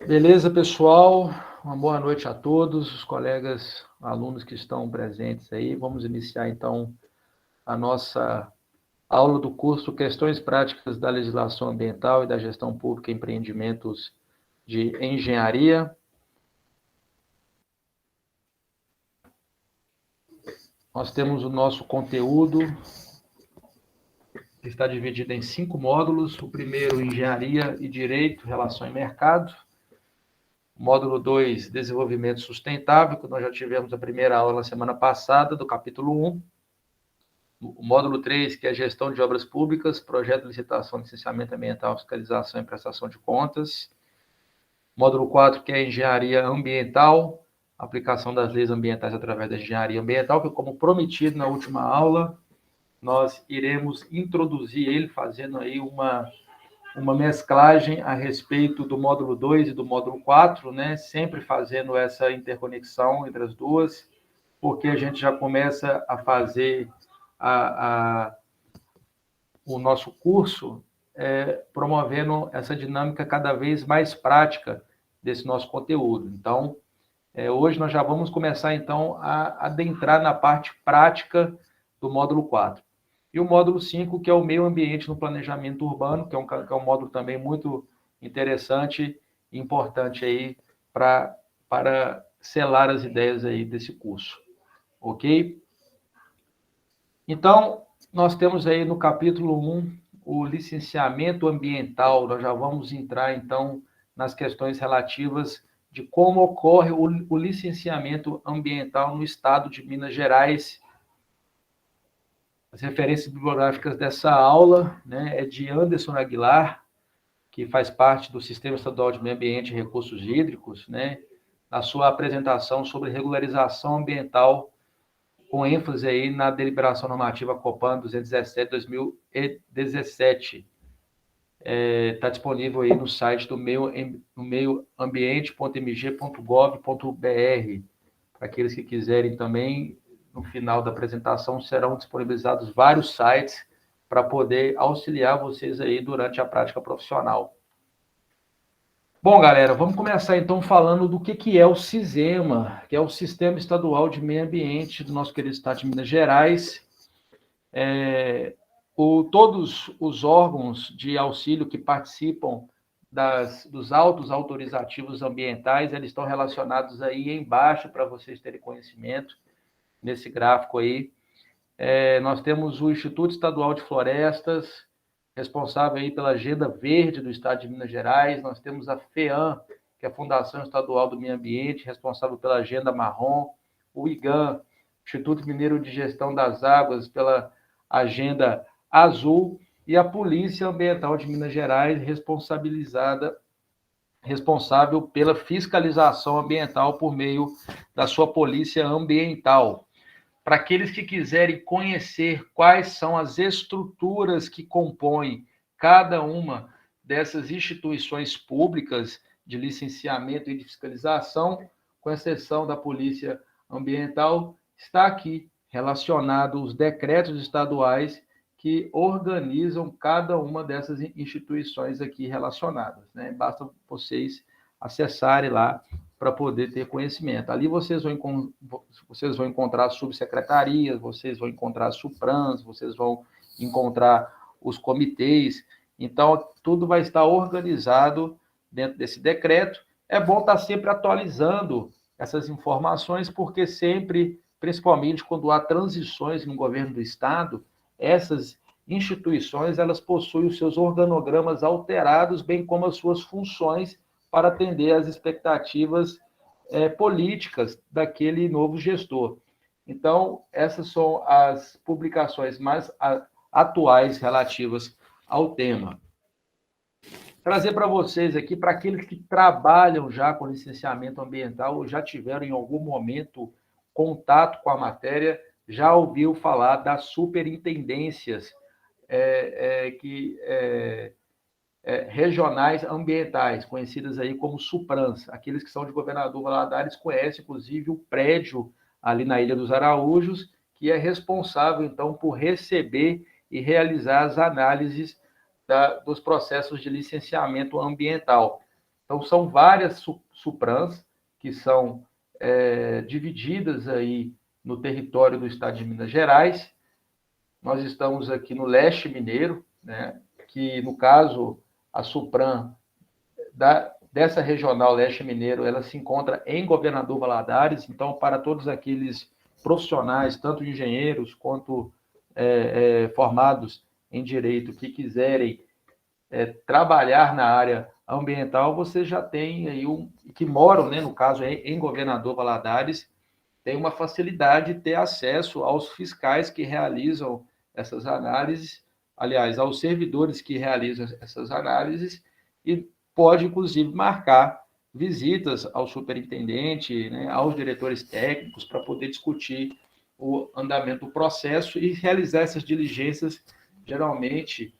Beleza, pessoal? Uma boa noite a todos, os colegas, alunos que estão presentes aí. Vamos iniciar, então, a nossa aula do curso Questões Práticas da Legislação Ambiental e da Gestão Pública em Empreendimentos de Engenharia. Nós temos o nosso conteúdo, que está dividido em 5 módulos. O primeiro, Engenharia e Direito, Relação e Mercado. Módulo 2, Desenvolvimento Sustentável, que nós já tivemos a primeira aula na semana passada, do capítulo 1. O módulo 3, que é Gestão de Obras Públicas, Projeto de Licitação, Licenciamento Ambiental, Fiscalização e Prestação de Contas. Módulo 4, que é Engenharia Ambiental, Aplicação das Leis Ambientais através da Engenharia Ambiental, que, como prometido na última aula, nós iremos introduzir ele, fazendo aí uma mesclagem a respeito do módulo 2 e do módulo 4, né? Sempre fazendo essa interconexão entre as duas, porque a gente já começa a fazer o nosso curso promovendo essa dinâmica cada vez mais prática desse nosso conteúdo. Então, hoje nós já vamos começar, então, a adentrar na parte prática do módulo 4. E o módulo 5, que é o meio ambiente no planejamento urbano, que é um módulo também muito interessante e importante aí para selar as ideias aí desse curso. Ok? Então, nós temos aí no capítulo 1 o licenciamento ambiental. Nós já vamos entrar, então, nas questões relativas de como ocorre o licenciamento ambiental no estado de Minas Gerais. As referências bibliográficas dessa aula, né, é de Anderson Aguilar, que faz parte do Sistema Estadual de Meio Ambiente e Recursos Hídricos, né, na sua apresentação sobre regularização ambiental, com ênfase aí na deliberação normativa Copan 217/2017. Está disponível aí no site do meioambiente.mg.gov.br. Para aqueles que quiserem também, no final da apresentação, serão disponibilizados vários sites para poder auxiliar vocês aí durante a prática profissional. Bom, galera, vamos começar então falando do que é o SISEMA, que é o Sistema Estadual de Meio Ambiente do nosso querido estado de Minas Gerais. Todos os órgãos de auxílio que participam dos autos autorizativos ambientais, eles estão relacionados aí embaixo para vocês terem conhecimento, nesse gráfico aí. Nós temos o Instituto Estadual de Florestas, responsável aí pela Agenda Verde do Estado de Minas Gerais. Nós temos a FEAM, que é a Fundação Estadual do Meio Ambiente, responsável pela Agenda Marrom. O IGAM, Instituto Mineiro de Gestão das Águas, pela Agenda Azul. E a Polícia Ambiental de Minas Gerais, responsável pela fiscalização ambiental por meio da sua Polícia Ambiental. Para aqueles que quiserem conhecer quais são as estruturas que compõem cada uma dessas instituições públicas de licenciamento e de fiscalização, com exceção da Polícia Ambiental, está aqui relacionado os decretos estaduais que organizam cada uma dessas instituições aqui relacionadas, né? Basta vocês acessarem lá para poder ter conhecimento. Ali vocês vão encontrar subsecretarias, vocês vão encontrar suprans, vocês vão encontrar os comitês. Então, tudo vai estar organizado dentro desse decreto. É bom estar sempre atualizando essas informações, porque sempre, principalmente quando há transições no governo do Estado, essas instituições elas possuem os seus organogramas alterados, bem como as suas funções para atender às expectativas políticas daquele novo gestor. Então, essas são as publicações mais atuais relativas ao tema. Trazer para vocês aqui, para aqueles que trabalham já com licenciamento ambiental ou já tiveram em algum momento contato com a matéria, já ouviu falar das superintendências regionais ambientais, conhecidas aí como SUPRANs. Aqueles que são de Governador Valadares conhecem, inclusive, o prédio ali na Ilha dos Araújos, que é responsável, então, por receber e realizar as análises dos processos de licenciamento ambiental. Então, são várias SUPRANs que são divididas aí no território do estado de Minas Gerais. Nós estamos aqui no leste mineiro, né, que, no caso, a SUPRAN dessa regional leste mineiro, ela se encontra em Governador Valadares. Então, para todos aqueles profissionais, tanto engenheiros quanto formados em direito, que quiserem trabalhar na área ambiental, você já tem aí que moram, né, no caso, em Governador Valadares, tem uma facilidade de ter acesso aos fiscais que realizam essas análises, aliás, aos servidores que realizam essas análises, e pode, inclusive, marcar visitas ao superintendente, né, aos diretores técnicos, para poder discutir o andamento do processo e realizar essas diligências, geralmente,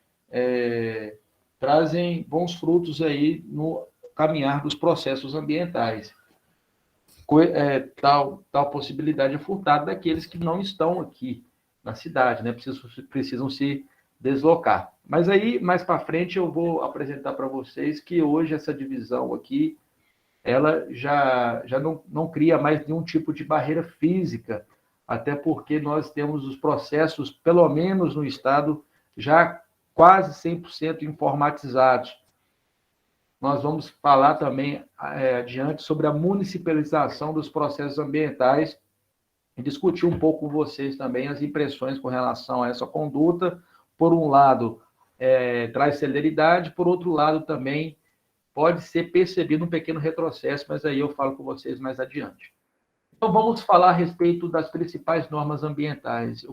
trazem bons frutos aí no caminhar dos processos ambientais. Tal possibilidade é furtada daqueles que não estão aqui na cidade, né? Precisam se deslocar. Mas aí, mais para frente, eu vou apresentar para vocês que hoje essa divisão aqui, ela já não cria mais nenhum tipo de barreira física, até porque nós temos os processos, pelo menos no estado, já quase 100% informatizados. Nós vamos falar também adiante sobre a municipalização dos processos ambientais e discutir um pouco com vocês também as impressões com relação a essa conduta. Por um lado, traz celeridade, por outro lado, também pode ser percebido um pequeno retrocesso, mas aí eu falo com vocês mais adiante. Então, vamos falar a respeito das principais normas ambientais.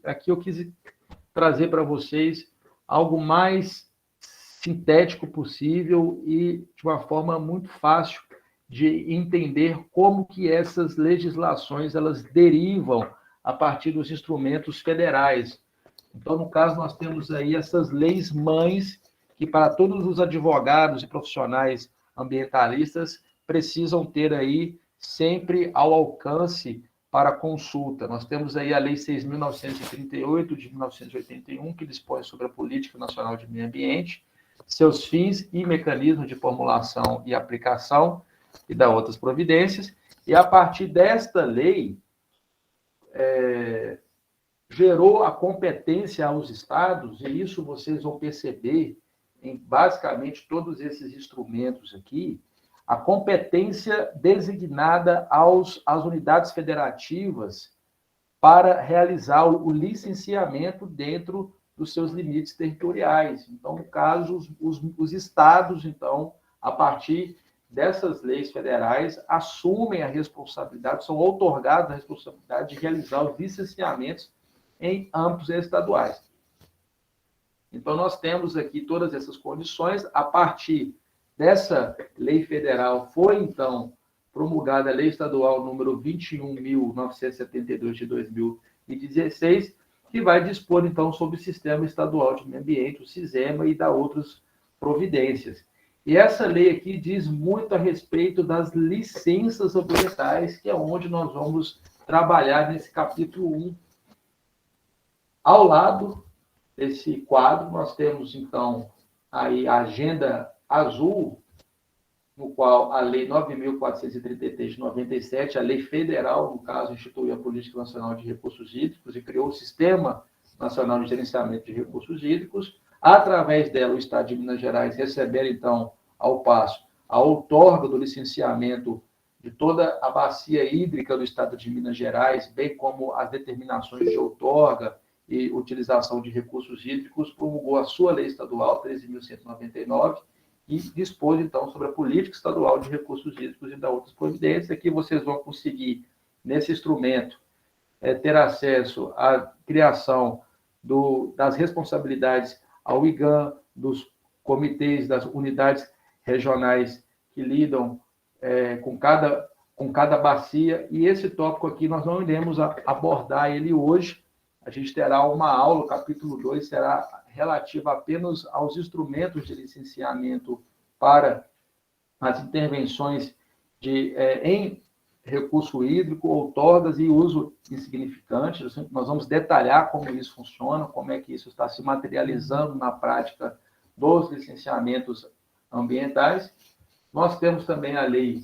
Aqui eu quis trazer para vocês algo mais sintético possível e de uma forma muito fácil de entender como que essas legislações elas derivam a partir dos instrumentos federais. Então, no caso, nós temos aí essas leis mães que, para todos os advogados e profissionais ambientalistas, precisam ter aí sempre ao alcance para consulta. Nós temos aí a Lei 6.938, de 1981, que dispõe sobre a Política Nacional de Meio Ambiente, seus fins e mecanismos de formulação e aplicação, e dá outras providências. E, a partir desta lei, gerou a competência aos estados, e isso vocês vão perceber em basicamente todos esses instrumentos aqui, a competência designada às unidades federativas para realizar o licenciamento dentro dos seus limites territoriais. Então, no caso, os estados, então, a partir dessas leis federais, assumem a responsabilidade, são outorgados a responsabilidade de realizar os licenciamentos em âmbitos estaduais. Então, nós temos aqui todas essas condições. A partir dessa lei federal, foi, então, promulgada a Lei Estadual número 21.972 de 2016, que vai dispor, então, sobre o Sistema Estadual de Meio Ambiente, o SISEMA, e dá outras providências. E essa lei aqui diz muito a respeito das licenças ambientais, que é onde nós vamos trabalhar nesse capítulo 1. Ao lado desse quadro, nós temos, então, aí a Agenda Azul, no qual a Lei 9.433 de 97, a lei federal, no caso, instituiu a Política Nacional de Recursos Hídricos e criou o Sistema Nacional de Gerenciamento de Recursos Hídricos. Através dela, o Estado de Minas Gerais recebera, então, ao passo, a outorga do licenciamento de toda a bacia hídrica do Estado de Minas Gerais, bem como as determinações de outorga e utilização de recursos hídricos, promulgou a sua lei estadual, 13.199, e dispôs, então, sobre a política estadual de recursos hídricos e da outras providências. Aqui vocês vão conseguir, nesse instrumento, ter acesso à criação das responsabilidades ao IGAM, dos comitês, das unidades regionais que lidam com cada bacia, e esse tópico aqui nós não iremos abordar ele hoje. A gente terá uma aula, o capítulo 2 será relativo apenas aos instrumentos de licenciamento para as intervenções em recurso hídrico, outorgas e uso insignificante. Nós vamos detalhar como isso funciona, como é que isso está se materializando na prática dos licenciamentos ambientais. Nós temos também a Lei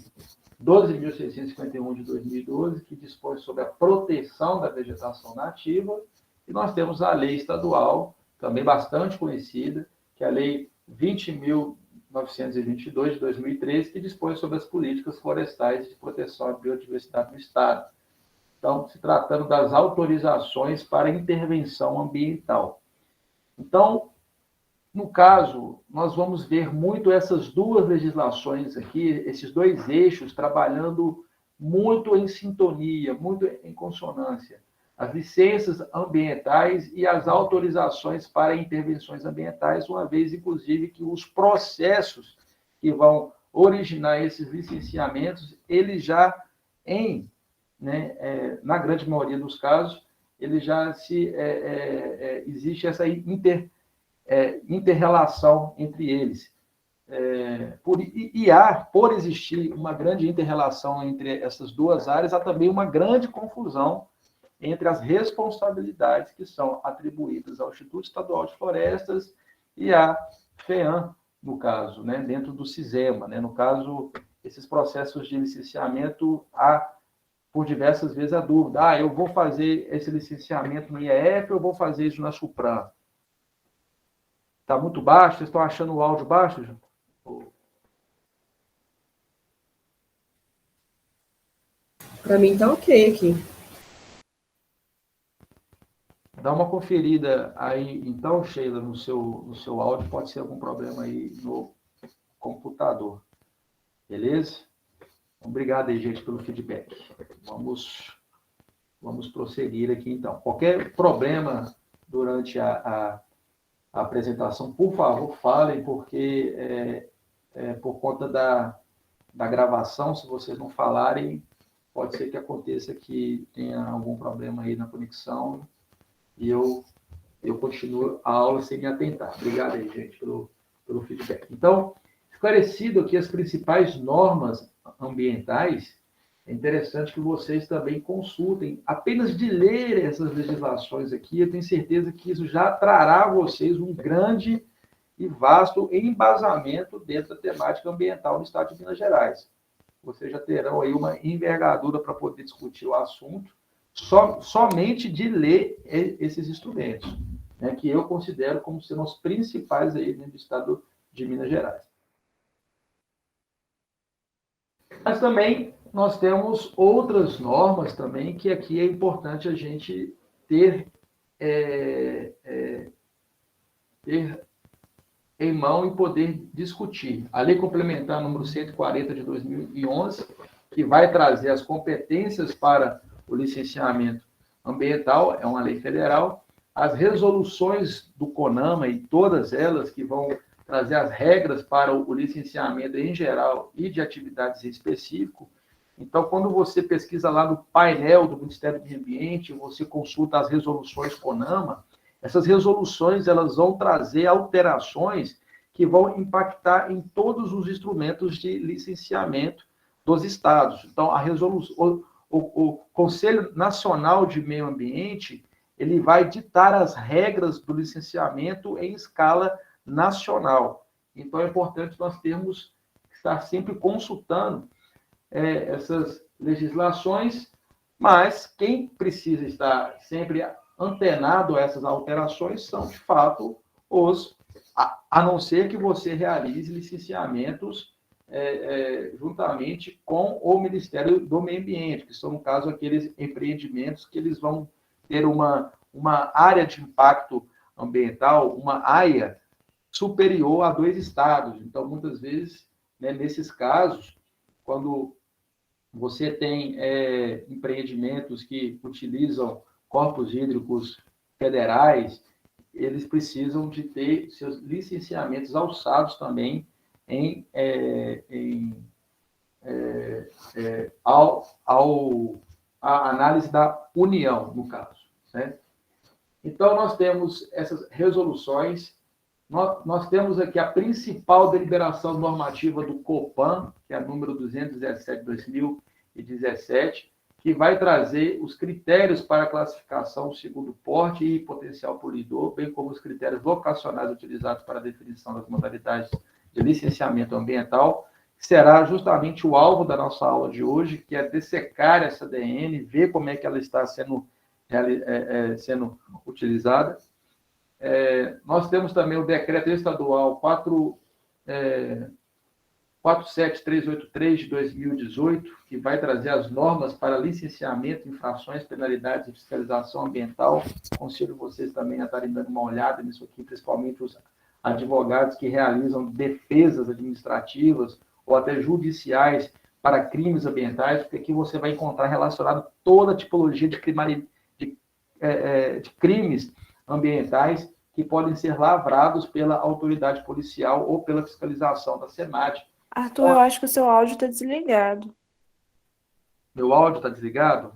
12.651 de 2012, que dispõe sobre a proteção da vegetação nativa, e nós temos a lei estadual, também bastante conhecida, que é a Lei 20.922 de 2013, que dispõe sobre as políticas florestais de proteção à biodiversidade no Estado. Então, se tratando das autorizações para intervenção ambiental. Então, no caso, nós vamos ver muito essas duas legislações aqui, esses dois eixos, trabalhando muito em sintonia, muito em consonância. As licenças ambientais e as autorizações para intervenções ambientais, uma vez, inclusive, que os processos que vão originar esses licenciamentos, eles já, na grande maioria dos casos, ele já existe essa inter-relação entre eles. Por existir uma grande inter-relação entre essas duas áreas, há também uma grande confusão entre as responsabilidades que são atribuídas ao Instituto Estadual de Florestas e à FEAM, no caso, dentro do CISEMA. No caso, esses processos de licenciamento, há, por diversas vezes, a dúvida: eu vou fazer esse licenciamento no IEF ou eu vou fazer isso na SUPRAM? Está muito baixo? Vocês estão achando o áudio baixo, João? Para mim está ok aqui. Dá uma conferida aí, então, Sheila, no seu áudio. Pode ser algum problema aí no computador. Beleza? Obrigado aí, gente, pelo feedback. Vamos prosseguir aqui, então. Qualquer problema durante a apresentação, por favor, falem, porque por conta da gravação, se vocês não falarem, pode ser que aconteça que tenha algum problema aí na conexão e eu continuo a aula sem me atentar. Obrigado aí, gente, pelo feedback. Então, esclarecido aqui as principais normas ambientais, é interessante que vocês também consultem. Apenas de ler essas legislações aqui, eu tenho certeza que isso já trará a vocês um grande e vasto embasamento dentro da temática ambiental no estado de Minas Gerais. Vocês já terão aí uma envergadura para poder discutir o assunto, somente de ler esses instrumentos, que eu considero como sendo os principais aí dentro do estado de Minas Gerais. Mas também nós temos outras normas também que aqui é importante a gente ter em mão e poder discutir. A Lei Complementar número 140 de 2011, que vai trazer as competências para o licenciamento ambiental, é uma lei federal. As resoluções do CONAMA e todas elas que vão trazer as regras para o licenciamento em geral e de atividades em específico. Então, quando você pesquisa lá no painel do Ministério do Meio Ambiente, você consulta as resoluções CONAMA, essas resoluções elas vão trazer alterações que vão impactar em todos os instrumentos de licenciamento dos estados. Então, o Conselho Nacional de Meio Ambiente, ele vai ditar as regras do licenciamento em escala nacional. Então, é importante nós estar sempre consultando essas legislações, mas quem precisa estar sempre antenado a essas alterações são, de fato, a não ser que você realize licenciamentos juntamente com o Ministério do Meio Ambiente, que são, no caso, aqueles empreendimentos que eles vão ter uma área de impacto ambiental, uma área superior a 2 estados. Então, muitas vezes, nesses casos, quando você tem empreendimentos que utilizam corpos hídricos federais, eles precisam de ter seus licenciamentos alçados também a análise da União, no caso. Certo? Então, nós temos essas resoluções, nós temos aqui a principal deliberação normativa do COPAN, que é a número 217 de 2017, que vai trazer os critérios para a classificação segundo porte e potencial poluidor, bem como os critérios vocacionais utilizados para a definição das modalidades de licenciamento ambiental. será justamente o alvo da nossa aula de hoje, que é dissecar essa DN, ver como é que ela está sendo utilizada. Nós temos também o decreto estadual 47383 de 2018, que vai trazer as normas para licenciamento, infrações, penalidades e fiscalização ambiental. Conselho vocês também a estarem dando uma olhada nisso aqui, principalmente os advogados que realizam defesas administrativas ou até judiciais para crimes ambientais, porque aqui você vai encontrar relacionado toda a tipologia de crimes ambientais que podem ser lavrados pela autoridade policial ou pela fiscalização da SEMAD. Arthur, eu acho que o seu áudio está desligado. Meu áudio está desligado?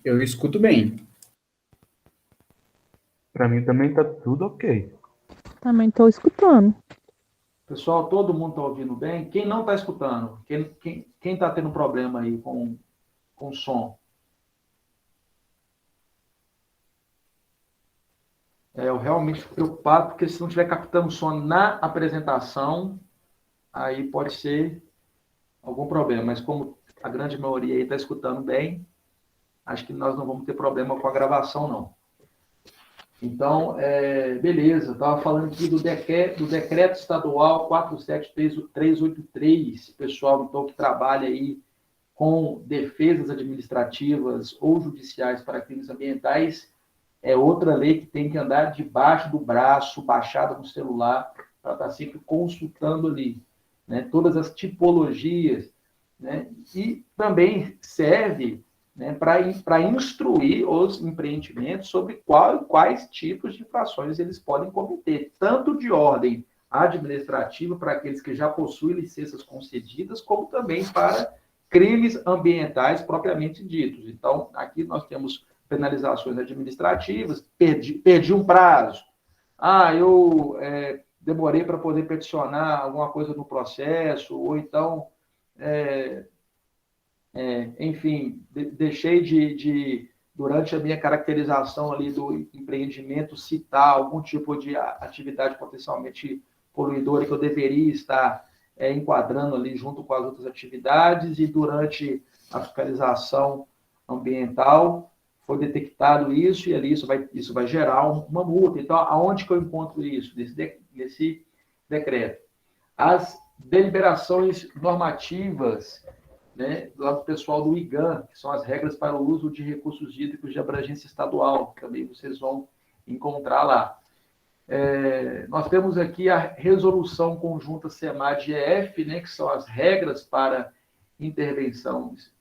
Eu escuto bem. Para mim também tá tudo ok. Também estou escutando. Pessoal, todo mundo está ouvindo bem? Quem não está escutando? Quem está tendo problema aí com o som? Eu realmente fico preocupado, porque se não estiver captando som na apresentação, aí pode ser algum problema. Mas como a grande maioria aí está escutando bem, acho que nós não vamos ter problema com a gravação, não. Então, beleza, eu estava falando aqui do decreto estadual 47383, pessoal, então, que trabalha aí com defesas administrativas ou judiciais para crimes ambientais, é outra lei que tem que andar debaixo do braço, baixada no celular, para estar sempre consultando ali, né, todas as tipologias, né, e também serve, né, para instruir os empreendimentos sobre quais tipos de infrações eles podem cometer, tanto de ordem administrativa para aqueles que já possuem licenças concedidas, como também para crimes ambientais propriamente ditos. Então, aqui nós temos penalizações administrativas, perdi um prazo. Eu demorei para poder peticionar alguma coisa no processo, ou então, enfim, deixei durante a minha caracterização ali do empreendimento, citar algum tipo de atividade potencialmente poluidora que eu deveria estar enquadrando ali junto com as outras atividades, e durante a fiscalização ambiental foi detectado isso, e ali isso vai gerar uma multa. Então, aonde que eu encontro isso? Nesse decreto. As deliberações normativas, né, do pessoal do IGAN, que são as regras para o uso de recursos hídricos de abrangência estadual, que também vocês vão encontrar lá. Nós temos aqui a resolução conjunta SEMAD-EF, né, que são as regras para intervenções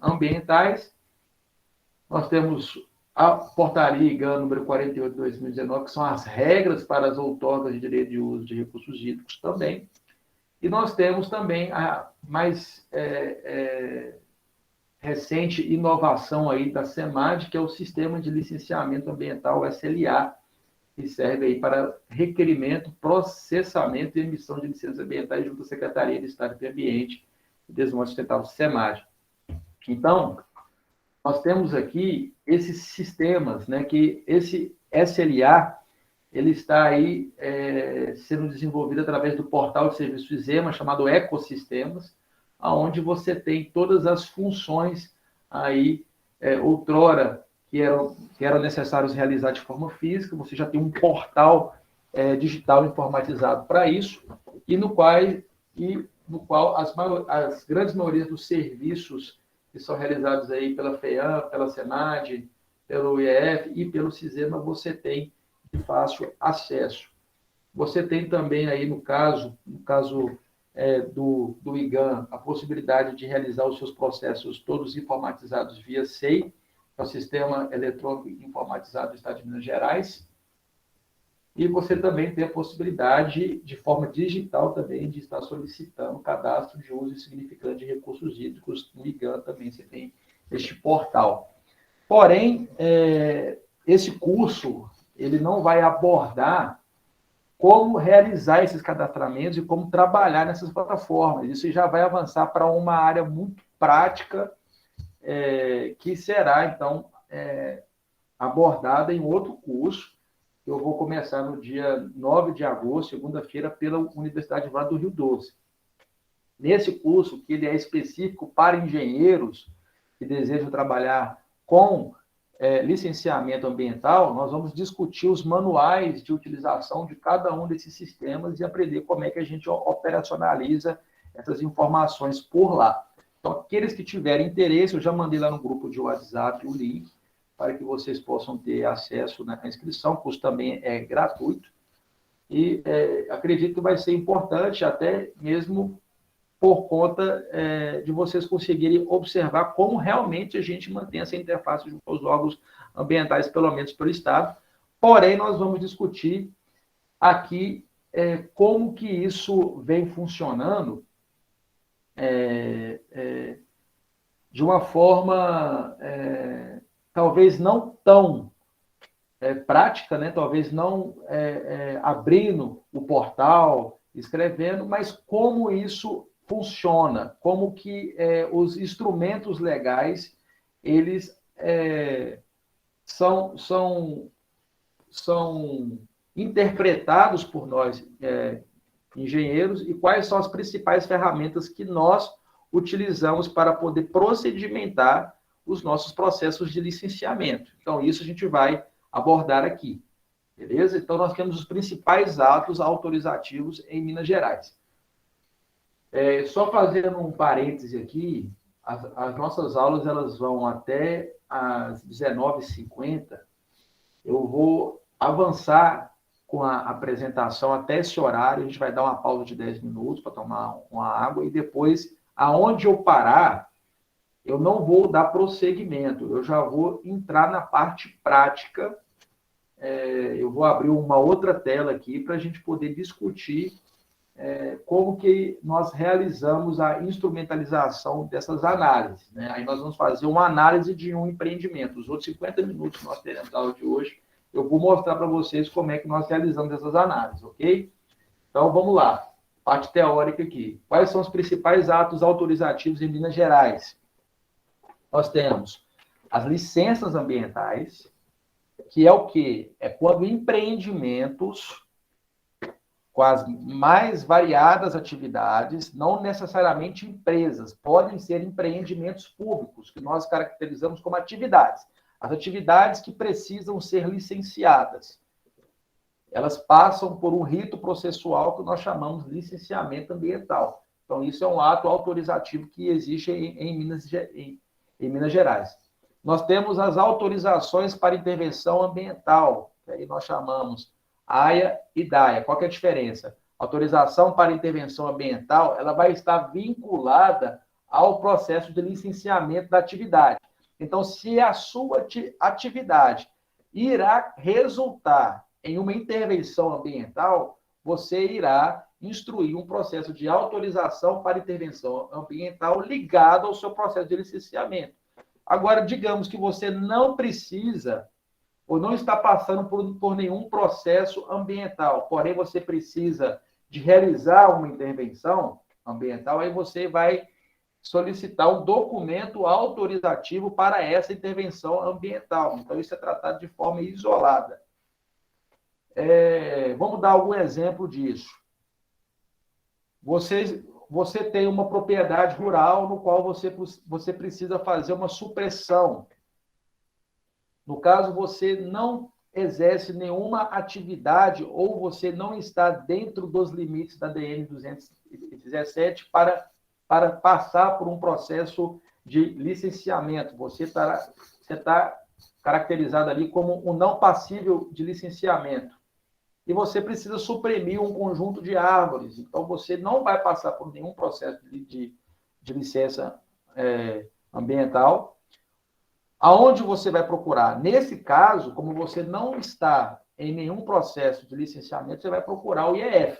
ambientais. Nós temos a portaria IGAN número 48 de 2019, que são as regras para as outorgas de direito de uso de recursos hídricos também. E nós temos também a mais recente inovação aí da SEMAD, que é o Sistema de Licenciamento Ambiental, SLA, que serve aí para requerimento, processamento e emissão de licenças ambientais junto à Secretaria de Estado do Meio Ambiente e Desenvolvimento Sustentável, SEMAD. Então, nós temos aqui esses sistemas, né, que esse SLA, ele está aí sendo desenvolvido através do portal de serviços ISEMA, chamado Ecosistemas, onde você tem todas as funções aí, outrora, que eram necessários realizar de forma física. Você já tem um portal digital informatizado para isso, e no qual as grandes maiorias dos serviços que são realizados aí pela FEAM, pela SEMAD, pelo IEF e pelo CISEMA, você tem de fácil acesso. Você tem também aí, no caso do IGAN, a possibilidade de realizar os seus processos todos informatizados via SEI, que é o Sistema Eletrônico Informatizado do Estado de Minas Gerais. E você também tem a possibilidade, de forma digital também, de estar solicitando cadastro de uso insignificante de recursos hídricos. No IGAN também você tem este portal. Porém, esse curso ele não vai abordar como realizar esses cadastramentos e como trabalhar nessas plataformas. Isso já vai avançar para uma área muito prática, que será, então, abordada em outro curso, eu vou começar no dia 9 de agosto, segunda-feira, pela Universidade Vale do Rio Doce. Nesse curso, que ele é específico para engenheiros que desejam trabalhar com licenciamento ambiental, nós vamos discutir os manuais de utilização de cada um desses sistemas e aprender como é que a gente operacionaliza essas informações por lá. Então, aqueles que tiverem interesse, eu já mandei lá no grupo de WhatsApp o link para que vocês possam ter acesso na inscrição. O curso também é gratuito e acredito que vai ser importante até mesmo por conta de vocês conseguirem observar como realmente a gente mantém essa interface junto aos órgãos ambientais, pelo menos pelo Estado. Porém, nós vamos discutir aqui como que isso vem funcionando de uma forma talvez não tão prática, né? Talvez não abrindo o portal, escrevendo, mas como isso funciona, como que os instrumentos legais eles são interpretados por nós engenheiros e quais são as principais ferramentas que nós utilizamos para poder procedimentar os nossos processos de licenciamento. Então, isso a gente vai abordar aqui, beleza? Então, nós temos os principais atos autorizativos em Minas Gerais. Só fazendo um parêntese aqui, as nossas aulas elas vão até às 19h50. Eu vou avançar com a apresentação até esse horário, a gente vai dar uma pausa de 10 minutos para tomar uma água e depois, aonde eu parar, eu não vou dar prosseguimento, eu já vou entrar na parte prática. Eu vou abrir uma outra tela aqui para a gente poder discutir como que nós realizamos a instrumentalização dessas análises, né? Aí nós vamos fazer uma análise de um empreendimento. Os outros 50 minutos que nós teremos da aula de hoje, eu vou mostrar para vocês como é que nós realizamos essas análises, ok? Então, vamos lá. Parte teórica aqui. Quais são os principais atos autorizativos em Minas Gerais? Nós temos as licenças ambientais, que é o quê? É quando empreendimentos com as mais variadas atividades, não necessariamente empresas, podem ser empreendimentos públicos, que nós caracterizamos como atividades. As atividades que precisam ser licenciadas, elas passam por um rito processual que nós chamamos de licenciamento ambiental. Então, isso é um ato autorizativo que existe em Minas Gerais. Nós temos as autorizações para intervenção ambiental, que aí nós chamamos AIA e DAIA. Qual que é a diferença? Autorização para intervenção ambiental, ela vai estar vinculada ao processo de licenciamento da atividade. Então, se a sua atividade irá resultar em uma intervenção ambiental, você irá instruir um processo de autorização para intervenção ambiental ligado ao seu processo de licenciamento. Agora, digamos que você não precisa ou não está passando por nenhum processo ambiental, porém você precisa de realizar uma intervenção ambiental, aí você vai solicitar um documento autorizativo para essa intervenção ambiental. Então, isso é tratado de forma isolada. Vamos dar algum exemplo disso. Você tem uma propriedade rural no qual você precisa fazer uma supressão. No caso, você não exerce nenhuma atividade ou você não está dentro dos limites da DN 217 para passar por um processo de licenciamento. Você está caracterizado ali como um não passível de licenciamento. E você precisa suprimir um conjunto de árvores. Então, você não vai passar por nenhum processo de licença ambiental. Aonde você vai procurar? Nesse caso, como você não está em nenhum processo de licenciamento, você vai procurar o IEF.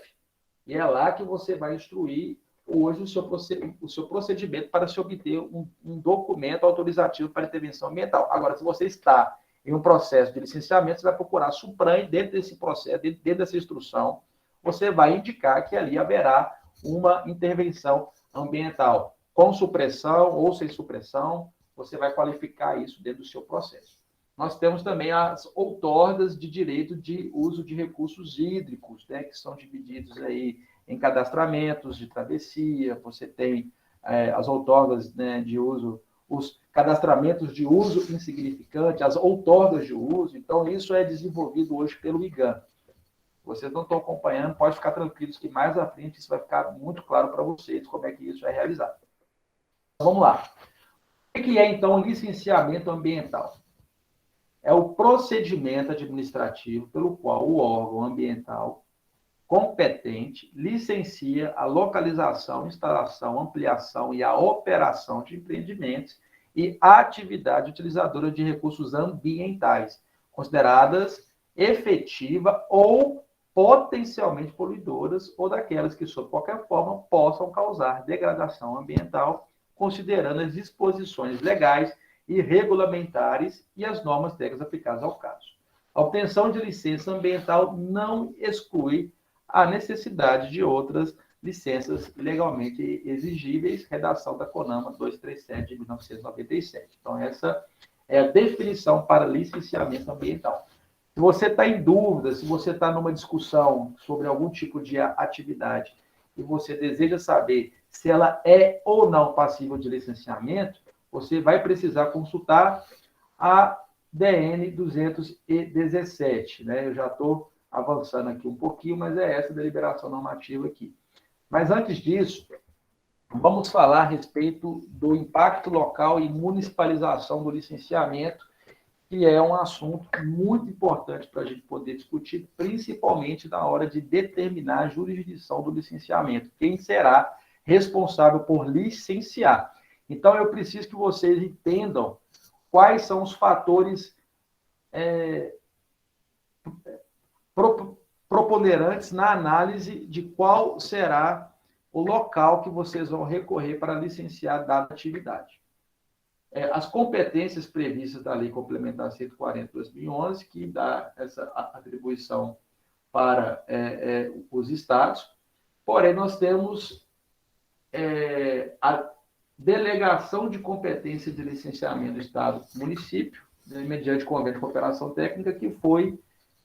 E é lá que você vai instruir hoje o seu procedimento para se obter um documento autorizativo para intervenção ambiental. Agora, se você está em um processo de licenciamento, você vai procurar a SUPRAM, dentro desse processo, dentro dessa instrução, você vai indicar que ali haverá uma intervenção ambiental, com supressão ou sem supressão, você vai qualificar isso dentro do seu processo. nós temos também as outorgas de direito de uso de recursos hídricos, né, que são divididos aí em cadastramentos de travessia, você tem as outorgas, né, de uso, os cadastramentos de uso insignificante, as outorgas de uso, então isso é desenvolvido hoje pelo IGAM. Vocês não estão acompanhando, pode ficar tranquilos que mais à frente isso vai ficar muito claro para vocês, como é que isso é realizado. Então, vamos lá. O que é, então, licenciamento ambiental? É o procedimento administrativo pelo qual o órgão ambiental competente licencia a localização, instalação, ampliação e a operação de empreendimentos e atividade utilizadora de recursos ambientais, consideradas efetiva ou potencialmente poluidoras ou daquelas que, sob qualquer forma, possam causar degradação ambiental, considerando as disposições legais e regulamentares e as normas técnicas aplicadas ao caso. A obtenção de licença ambiental não exclui a necessidade de outras licenças legalmente exigíveis, redação da CONAMA 237 de 1997. Então, essa é a definição para licenciamento ambiental. Se você está em dúvida, se você está numa discussão sobre algum tipo de atividade e você deseja saber se ela é ou não passível de licenciamento, você vai precisar consultar a DN 217, né? Eu já estou avançando aqui um pouquinho, mas é essa deliberação normativa aqui. Mas antes disso, vamos falar a respeito do impacto local e municipalização do licenciamento, que é um assunto muito importante para a gente poder discutir, principalmente na hora de determinar a jurisdição do licenciamento. Quem será responsável por licenciar? Então, eu preciso que vocês entendam quais são os fatores preponderantes na análise de qual será o local que vocês vão recorrer para licenciar dada atividade. As competências previstas da Lei Complementar 140 de 2011, que dá essa atribuição para os estados, porém, nós temos a delegação de competência de licenciamento do Estado-município, né, mediante convênio de cooperação técnica, que foi,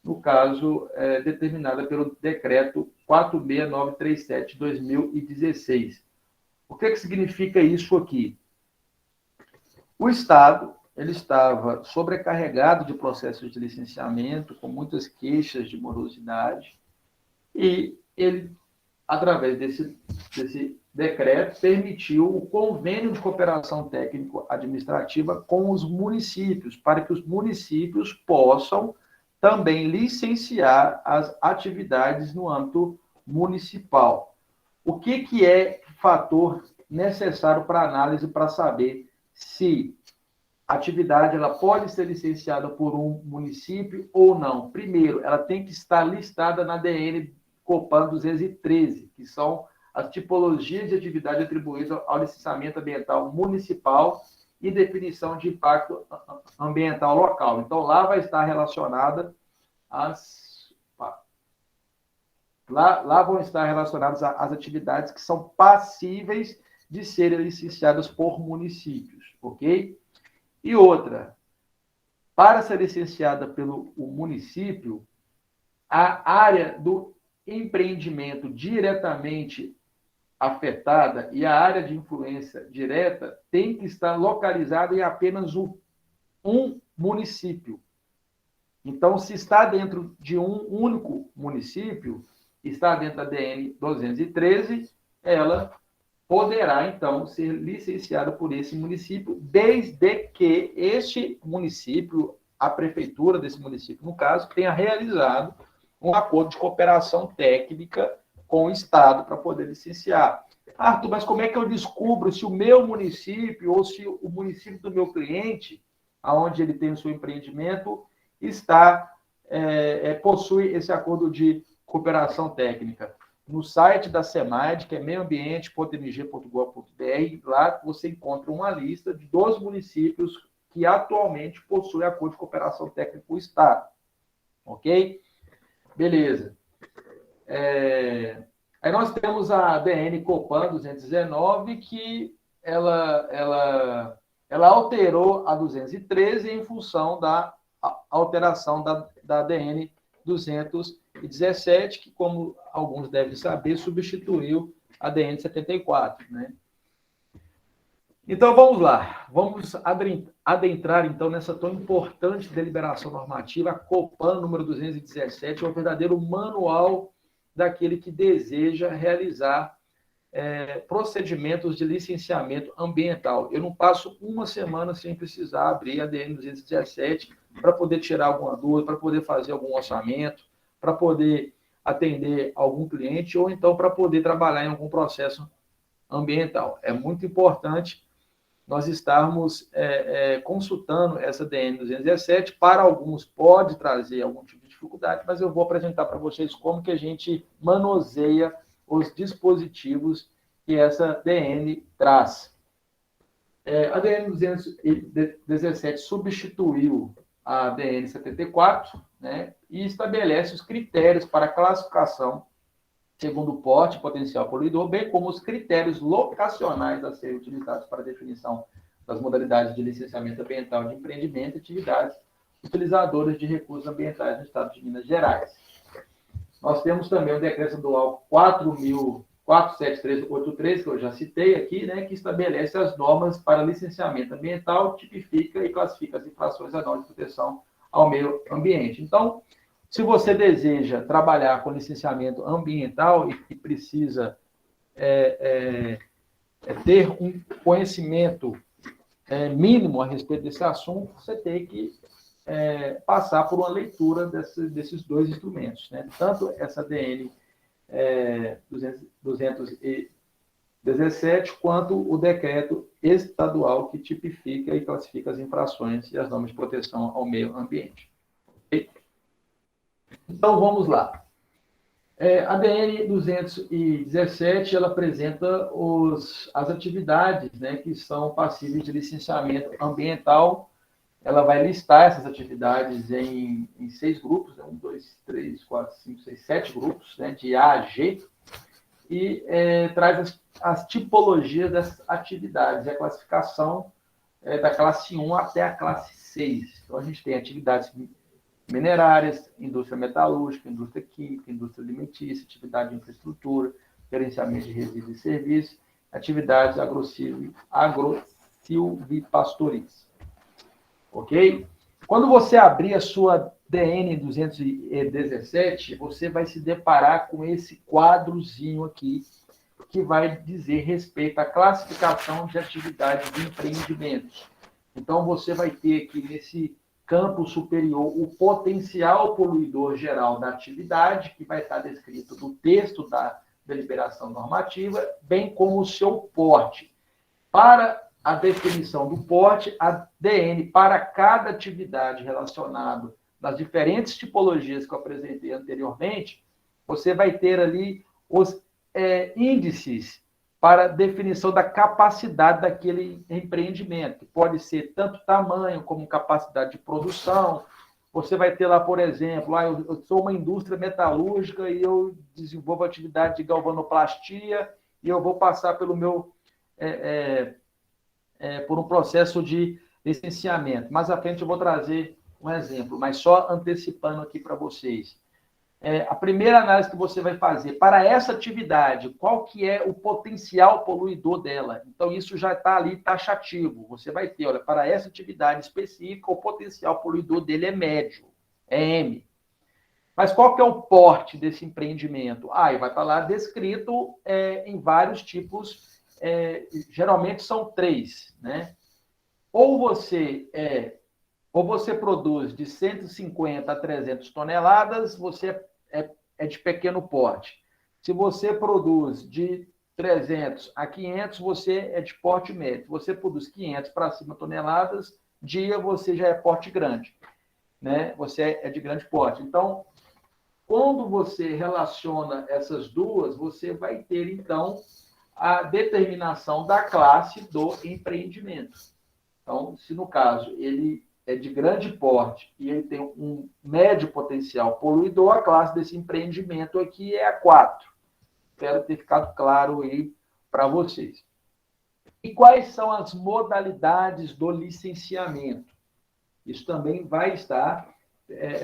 no caso, determinada pelo Decreto 46937 de 2016. O que significa isso aqui? O Estado ele estava sobrecarregado de processos de licenciamento, com muitas queixas de morosidade, e ele, através desse decreto, permitiu o convênio de cooperação técnico-administrativa com os municípios, para que os municípios possam também licenciar as atividades no âmbito municipal. O que é fator necessário para análise para saber se a atividade ela pode ser licenciada por um município ou não? Primeiro, ela tem que estar listada na DN Copan 213, que são as tipologias de atividade atribuídas ao licenciamento ambiental municipal e definição de impacto ambiental local. Então, lá vai estar relacionada lá vão estar relacionadas as atividades que são passíveis de serem licenciadas por municípios, ok? E outra, para ser licenciada pelo município, a área do empreendimento diretamente afetada e a área de influência direta tem que estar localizada em apenas um município. Então, se está dentro de um único município, está dentro da DN 213, ela poderá, então, ser licenciada por esse município, desde que este município, a prefeitura desse município, no caso, tenha realizado um acordo de cooperação técnica com o Estado para poder licenciar. Arthur, mas como é que eu descubro se o meu município ou se o município do meu cliente, aonde ele tem o seu empreendimento, possui esse acordo de cooperação técnica? No site da SEMAD, que é meioambiente.mg.gov.br, lá você encontra uma lista de 12 municípios que atualmente possuem acordo de cooperação técnica com o Estado. Ok? Beleza. Aí nós temos a DN Copan 219, que ela alterou a 213 em função da alteração da ADN 217, que, como alguns devem saber, substituiu a ADN 74, né? Então, vamos lá. Vamos adentrar, então, nessa tão importante deliberação normativa, a Copan número 217, é o verdadeiro manual daquele que deseja realizar procedimentos de licenciamento ambiental. Eu não passo uma semana sem precisar abrir a ADN 217 para poder tirar alguma dúvida, para poder fazer algum orçamento, para poder atender algum cliente ou então para poder trabalhar em algum processo ambiental. É muito importante nós estarmos consultando essa ADN 217. Para alguns pode trazer algum tipo de dificuldade, mas eu vou apresentar para vocês como que a gente manuseia os dispositivos que essa ADN traz. A ADN 217 substituiu a ADN 74, né, e estabelece os critérios para classificação segundo o porte potencial poluidor, bem como os critérios locacionais a serem utilizados para a definição das modalidades de licenciamento ambiental de empreendimento e atividades utilizadoras de recursos ambientais no estado de Minas Gerais. Nós temos também o decreto estadual 4.47383, que eu já citei aqui, né, que estabelece as normas para licenciamento ambiental, tipifica e classifica as infrações à norma de proteção ao meio ambiente. Então, se você deseja trabalhar com licenciamento ambiental e precisa ter um conhecimento mínimo a respeito desse assunto, você tem que passar por uma leitura desses dois instrumentos, né? Tanto essa ADN 217 quanto o decreto estadual que tipifica e classifica as infrações e as normas de proteção ao meio ambiente. Okay? Então, vamos lá. A ADN 217, ela apresenta as atividades, né, que são passíveis de licenciamento ambiental. Ela vai listar essas atividades em 6 grupos, 1, 2, 3, 4, 5, 6, 7 grupos, né, de A a G, e traz as tipologias dessas atividades, a classificação da classe 1 até a classe 6. Então, a gente tem atividades minerárias, indústria metalúrgica, indústria química, indústria alimentícia, atividade de infraestrutura, gerenciamento de resíduos e serviços, atividades agrosilvipastoris. Ok? Quando você abrir a sua DN 217, você vai se deparar com esse quadrozinho aqui, que vai dizer respeito à classificação de atividades de empreendimentos. Então, você vai ter aqui nesse campo superior o potencial poluidor geral da atividade, que vai estar descrito no texto da deliberação normativa, bem como o seu porte. Para a definição do porte, a DN, para cada atividade relacionada nas diferentes tipologias que eu apresentei anteriormente, você vai ter ali os índices para definição da capacidade daquele empreendimento, que pode ser tanto tamanho como capacidade de produção. Você vai ter lá, por exemplo, eu sou uma indústria metalúrgica e eu desenvolvo atividade de galvanoplastia e eu vou passar pelo meu por um processo de licenciamento. Mais à frente eu vou trazer um exemplo, mas só antecipando aqui para vocês. A primeira análise que você vai fazer, para essa atividade, qual que é o potencial poluidor dela? Então, isso já está ali taxativo. Você vai ter, olha, para essa atividade específica, o potencial poluidor dele é médio, é M. Mas qual que é o porte desse empreendimento? Vai estar lá descrito em vários tipos, geralmente são 3, né? Ou você produz de 150 a 300 toneladas, você é de pequeno porte. Se você produz de 300 a 500, você é de porte médio. Se você produz 500 para cima toneladas, você já é porte grande, né? Você é de grande porte. Então, quando você relaciona essas duas, você vai ter, então, a determinação da classe do empreendimento. Então, se no caso ele é de grande porte e ele tem um médio potencial poluidor, a classe desse empreendimento aqui é a 4. Espero ter ficado claro aí para vocês. E quais são as modalidades do licenciamento? Isso também vai estar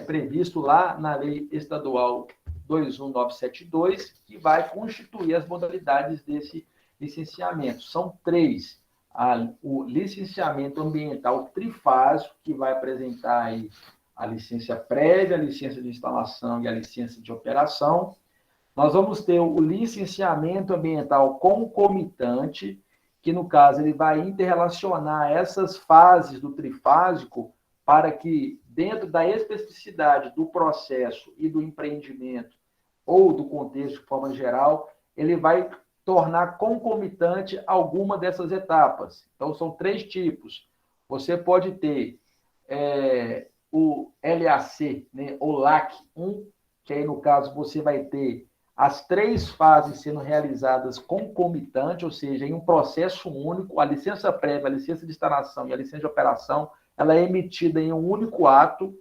previsto lá na Lei Estadual 21972, que vai constituir as modalidades desse licenciamento. São 3. O licenciamento ambiental trifásico, que vai apresentar aí a licença prévia, a licença de instalação e a licença de operação. Nós vamos ter o licenciamento ambiental concomitante, que, no caso, ele vai interrelacionar essas fases do trifásico para que, dentro da especificidade do processo e do empreendimento, ou do contexto de forma geral, ele vai tornar concomitante alguma dessas etapas. Então, são 3 tipos. Você pode ter o LAC, né, ou LAC 1, que aí, no caso, você vai ter as 3 fases sendo realizadas concomitante, ou seja, em um processo único. A licença prévia, a licença de instalação e a licença de operação, ela é emitida em um único ato.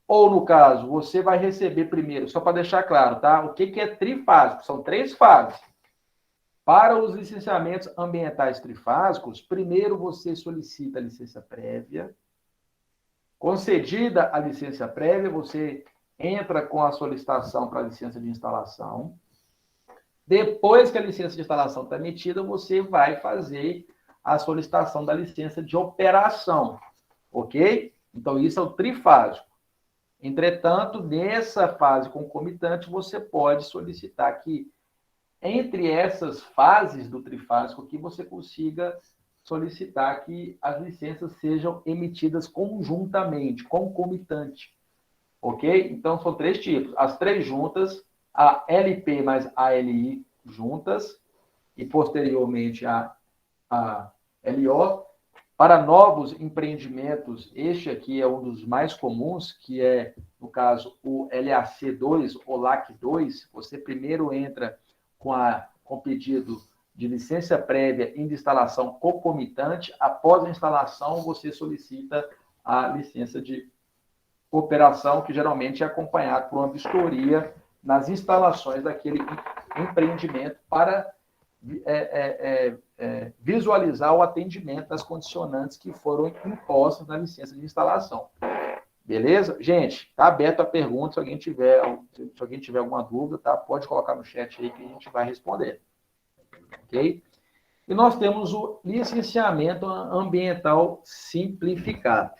Ou, no caso, você vai receber primeiro, só para deixar claro, tá? O que é trifásico? São 3 fases. Para os licenciamentos ambientais trifásicos, primeiro você solicita a licença prévia. Concedida a licença prévia, você entra com a solicitação para a licença de instalação. Depois que a licença de instalação está emitida, você vai fazer a solicitação da licença de operação. Ok? Então, isso é o trifásico. Entretanto, nessa fase concomitante, você pode solicitar que, entre essas fases do trifásico, que você consiga solicitar que as licenças sejam emitidas conjuntamente, concomitante. Ok? Então, são 3 tipos. As 3 juntas, a LP mais a LI juntas, e posteriormente a LO. Para novos empreendimentos, este aqui é um dos mais comuns, que é, no caso, o LAC2 ou LAC2. Você primeiro entra com pedido de licença prévia e de instalação concomitante. Após a instalação, você solicita a licença de operação, que geralmente é acompanhado por uma vistoria nas instalações daquele empreendimento para visualizar o atendimento das condicionantes que foram impostas na licença de instalação. Beleza? Gente, está aberto a pergunta. Se alguém tiver alguma dúvida, tá? Pode colocar no chat aí que a gente vai responder. Ok? E nós temos o licenciamento ambiental simplificado.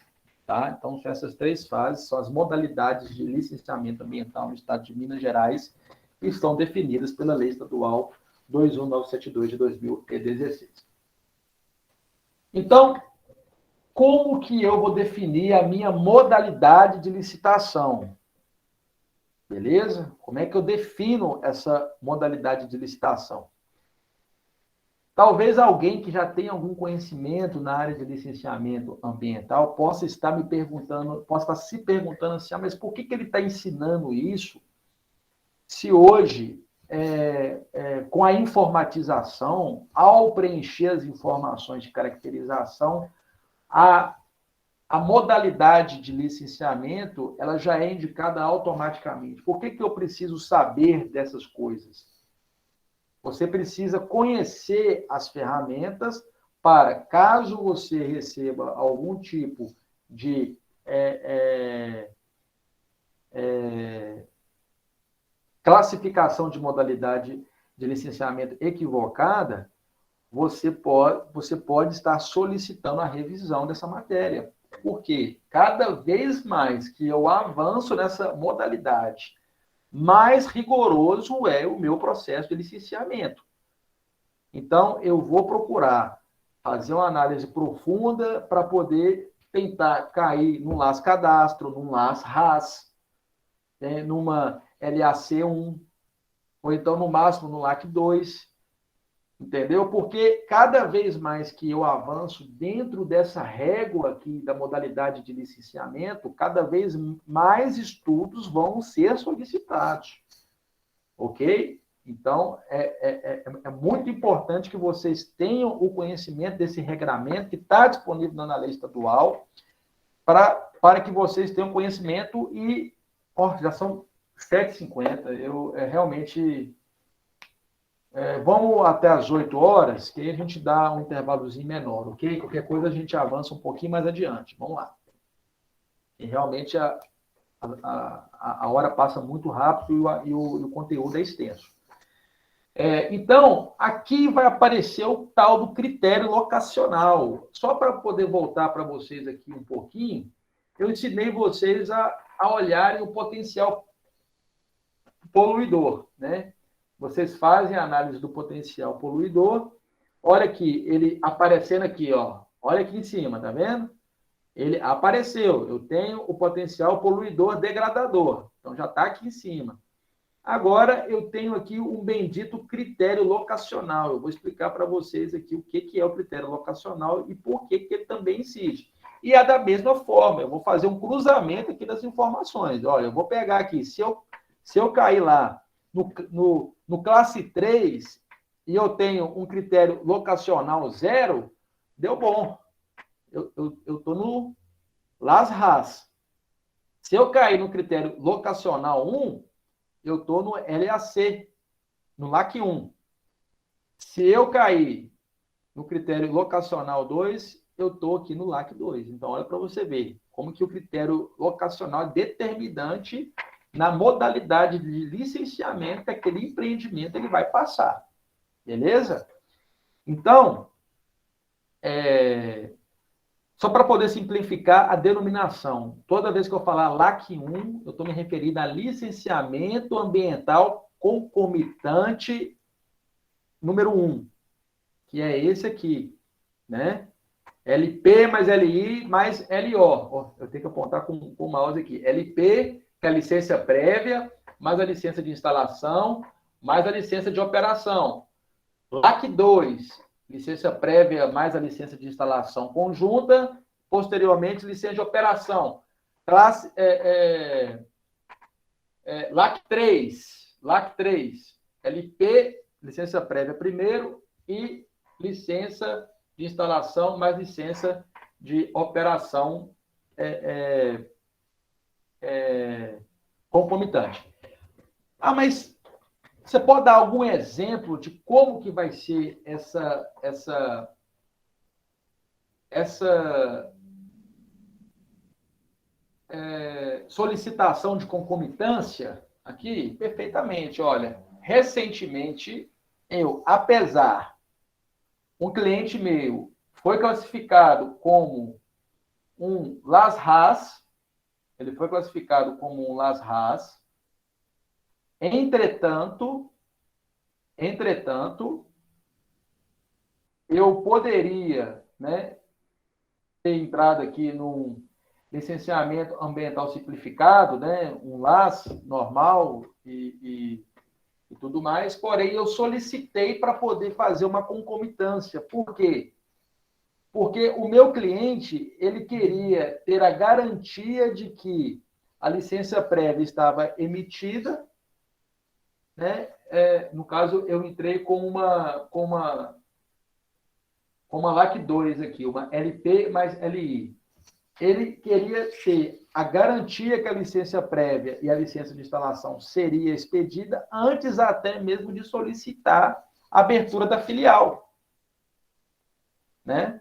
Tá? Então, essas 3 fases são as modalidades de licenciamento ambiental no estado de Minas Gerais, que estão definidas pela Lei Estadual 21972 de 2016. Então, como que eu vou definir a minha modalidade de licitação? Beleza? Como é que eu defino essa modalidade de licitação? Talvez alguém que já tenha algum conhecimento na área de licenciamento ambiental possa estar se perguntando assim, mas por que ele está ensinando isso se hoje, com a informatização, ao preencher as informações de caracterização, a modalidade de licenciamento ela já é indicada automaticamente? Por que eu preciso saber dessas coisas? Você precisa conhecer as ferramentas para, caso você receba algum tipo de classificação de modalidade de licenciamento equivocada, você pode estar solicitando a revisão dessa matéria. Porque cada vez mais que eu avanço nessa modalidade, mais rigoroso é o meu processo de licenciamento. Então, eu vou procurar fazer uma análise profunda para poder tentar cair num LAS cadastro, num LAS RAS, numa LAC1, ou então, no máximo, no LAC2, entendeu? Porque cada vez mais que eu avanço dentro dessa régua aqui da modalidade de licenciamento, cada vez mais estudos vão ser solicitados, ok? Então, é muito importante que vocês tenham o conhecimento desse regramento que está disponível na lei estadual, para que vocês tenham conhecimento e, já são 7h50, eu realmente... vamos até às 8 horas, que aí a gente dá um intervalozinho menor, ok? Qualquer coisa a gente avança um pouquinho mais adiante. Vamos lá. E realmente a hora passa muito rápido e o conteúdo é extenso. Então, aqui vai aparecer o tal do critério locacional. Só para poder voltar para vocês aqui um pouquinho, eu ensinei vocês a olharem o potencial poluidor, né? Vocês fazem a análise do potencial poluidor. Olha aqui, ele aparecendo aqui, ó. Olha aqui em cima, tá vendo? Ele apareceu. Eu tenho o potencial poluidor degradador. Então, já está aqui em cima. Agora, eu tenho aqui um bendito critério locacional. Eu vou explicar para vocês aqui o que é o critério locacional e por que ele também incide. E é da mesma forma, eu vou fazer um cruzamento aqui das informações. Olha, eu vou pegar aqui, se eu cair lá no classe 3 e eu tenho um critério locacional 0, deu bom. Eu estou no Las Ras. Se eu cair no critério locacional 1, eu estou no LAC, no LAC 1. Se eu cair no critério locacional 2, eu estou aqui no LAC 2. Então, olha para você ver como que o critério locacional é determinante na modalidade de licenciamento que aquele empreendimento ele vai passar. Beleza? Então, só para poder simplificar a denominação, toda vez que eu falar LAC 1, eu estou me referindo a licenciamento ambiental concomitante número 1, que é esse aqui, né? LP mais LI mais LO. Eu tenho que apontar com o mouse aqui. LP, que é a licença prévia, mais a licença de instalação, mais a licença de operação. LAC 2, licença prévia mais a licença de instalação conjunta, posteriormente licença de operação. Classe, LAC 3, LP, licença prévia primeiro e licença de instalação mais licença de operação concomitante. Mas você pode dar algum exemplo de como que vai ser essa solicitação de concomitância aqui? Perfeitamente. Olha, recentemente, um cliente meu foi classificado como um Las Ras, ele foi classificado como um Las Ras. Entretanto, eu poderia, né, ter entrado aqui num licenciamento ambiental simplificado, né, um LAS normal e tudo mais, porém eu solicitei para poder fazer uma concomitância. Por quê? Porque o meu cliente, ele queria ter a garantia de que a licença prévia estava emitida, né? No caso, eu entrei com uma LAC 2 aqui, uma LP mais LI. Ele queria ter a garantia que a licença prévia e a licença de instalação seria expedida antes até mesmo de solicitar a abertura da filial, né?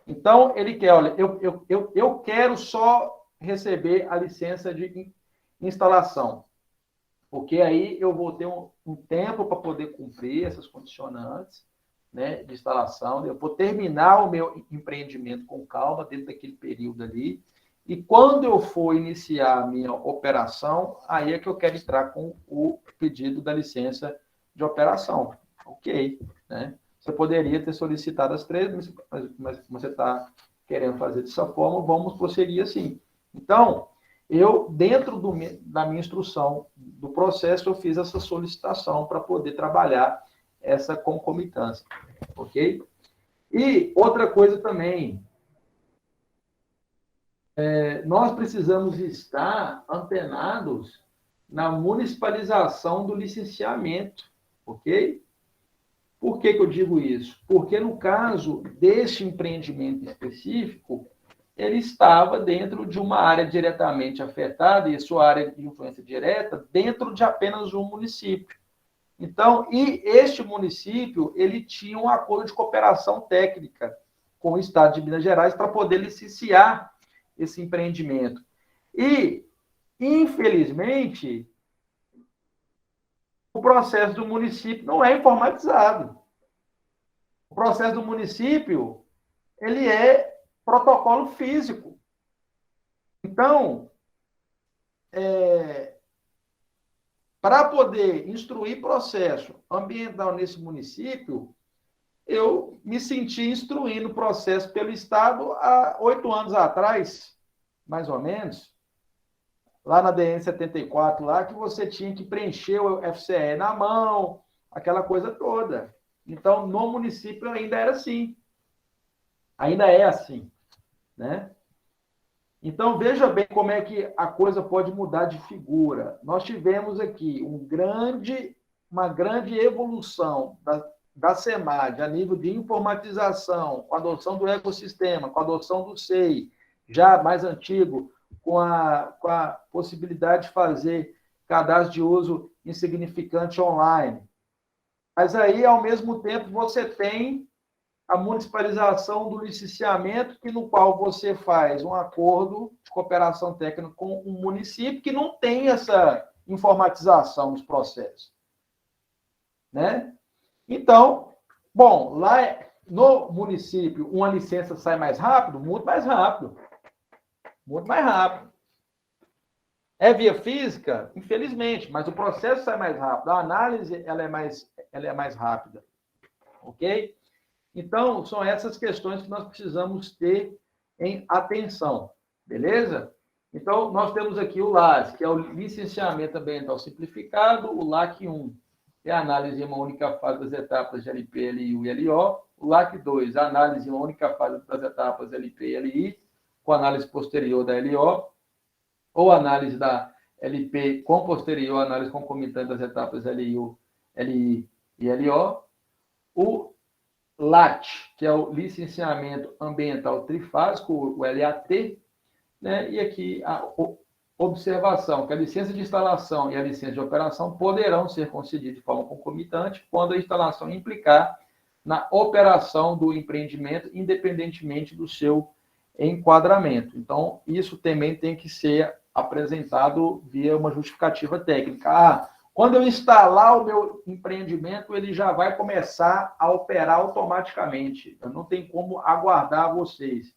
Então, ele quer, olha, eu quero só receber a licença de instalação, porque aí eu vou ter um tempo para poder cumprir essas condicionantes, né, de instalação, eu vou terminar o meu empreendimento com calma dentro daquele período ali, e quando eu for iniciar a minha operação, aí é que eu quero entrar com o pedido da licença de operação. Ok, né? Você poderia ter solicitado as 3, mas você está querendo fazer dessa forma, vamos prosseguir assim. Então, eu, dentro da minha instrução do processo, eu fiz essa solicitação para poder trabalhar essa concomitância, ok? E outra coisa também, nós precisamos estar antenados na municipalização do licenciamento, ok? Por que eu digo isso? Porque no caso deste empreendimento específico, ele estava dentro de uma área diretamente afetada, e sua área de influência direta, dentro de apenas um município. Então, e este município, ele tinha um acordo de cooperação técnica com o Estado de Minas Gerais para poder licenciar esse empreendimento. E, infelizmente, o processo do município não é informatizado. O processo do município, ele é protocolo físico. Então, para poder instruir processo ambiental nesse município, eu me senti instruindo o processo pelo Estado há 8 anos atrás, mais ou menos, lá na DN 74, lá que você tinha que preencher o FCE na mão, aquela coisa toda. Então, no município ainda era assim. Ainda é assim, né? Então, veja bem como é que a coisa pode mudar de figura. Nós tivemos aqui uma grande evolução da SEMAD a nível de informatização, com a adoção do ecossistema, com a adoção do SEI, já mais antigo, com a possibilidade de fazer cadastro de uso insignificante online. Mas aí, ao mesmo tempo, você tem a municipalização do licenciamento, no qual você faz um acordo de cooperação técnica com um município que não tem essa informatização dos processos, né? Então, bom, lá no município, uma licença sai mais rápido? Muito mais rápido. Muito mais rápido. É via física? Infelizmente, mas o processo sai mais rápido. A análise ela é mais rápida. Ok? Então, são essas questões que nós precisamos ter em atenção. Beleza? Então, nós temos aqui o LAS, que é o Licenciamento Ambiental Simplificado, o LAC 1, que é a análise em uma única fase das etapas de LP, LIU e LO. O LAC 2, a análise em uma única fase das etapas LP e LI, com análise posterior da LO, ou análise da LP com posterior análise concomitante das etapas LIU, LI e LO. O LAT, que é o Licenciamento Ambiental Trifásico, o LAT, né? E aqui a observação, que a licença de instalação e a licença de operação poderão ser concedidas de forma concomitante quando a instalação implicar na operação do empreendimento, independentemente do seu enquadramento. Então, isso também tem que ser apresentado via uma justificativa técnica. Quando eu instalar o meu empreendimento, ele já vai começar a operar automaticamente. Eu não tenho como aguardar vocês,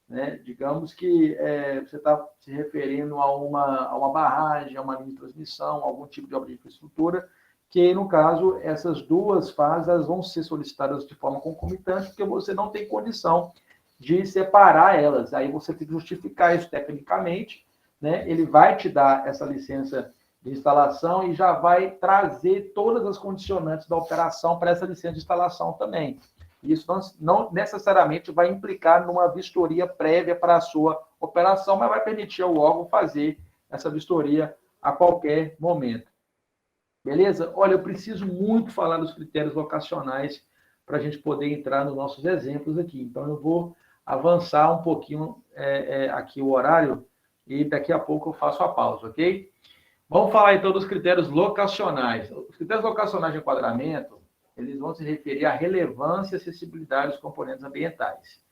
né? Digamos que você está se referindo a uma barragem, a uma linha de transmissão, algum tipo de obra de infraestrutura, que, no caso, essas duas fases elas vão ser solicitadas de forma concomitante, porque você não tem condição de separar elas. Aí você tem que justificar isso tecnicamente, né? Ele vai te dar essa licença de instalação e já vai trazer todas as condicionantes da operação para essa licença de instalação também. Isso não necessariamente vai implicar numa vistoria prévia para a sua operação, mas vai permitir ao órgão fazer essa vistoria a qualquer momento. Beleza? Olha, eu preciso muito falar dos critérios locacionais para a gente poder entrar nos nossos exemplos aqui. Então, eu vou avançar um pouquinho aqui o horário e daqui a pouco eu faço a pausa, ok? Vamos falar, então, dos critérios locacionais. Os critérios locacionais de enquadramento, eles vão se referir à relevância e acessibilidade dos componentes ambientais.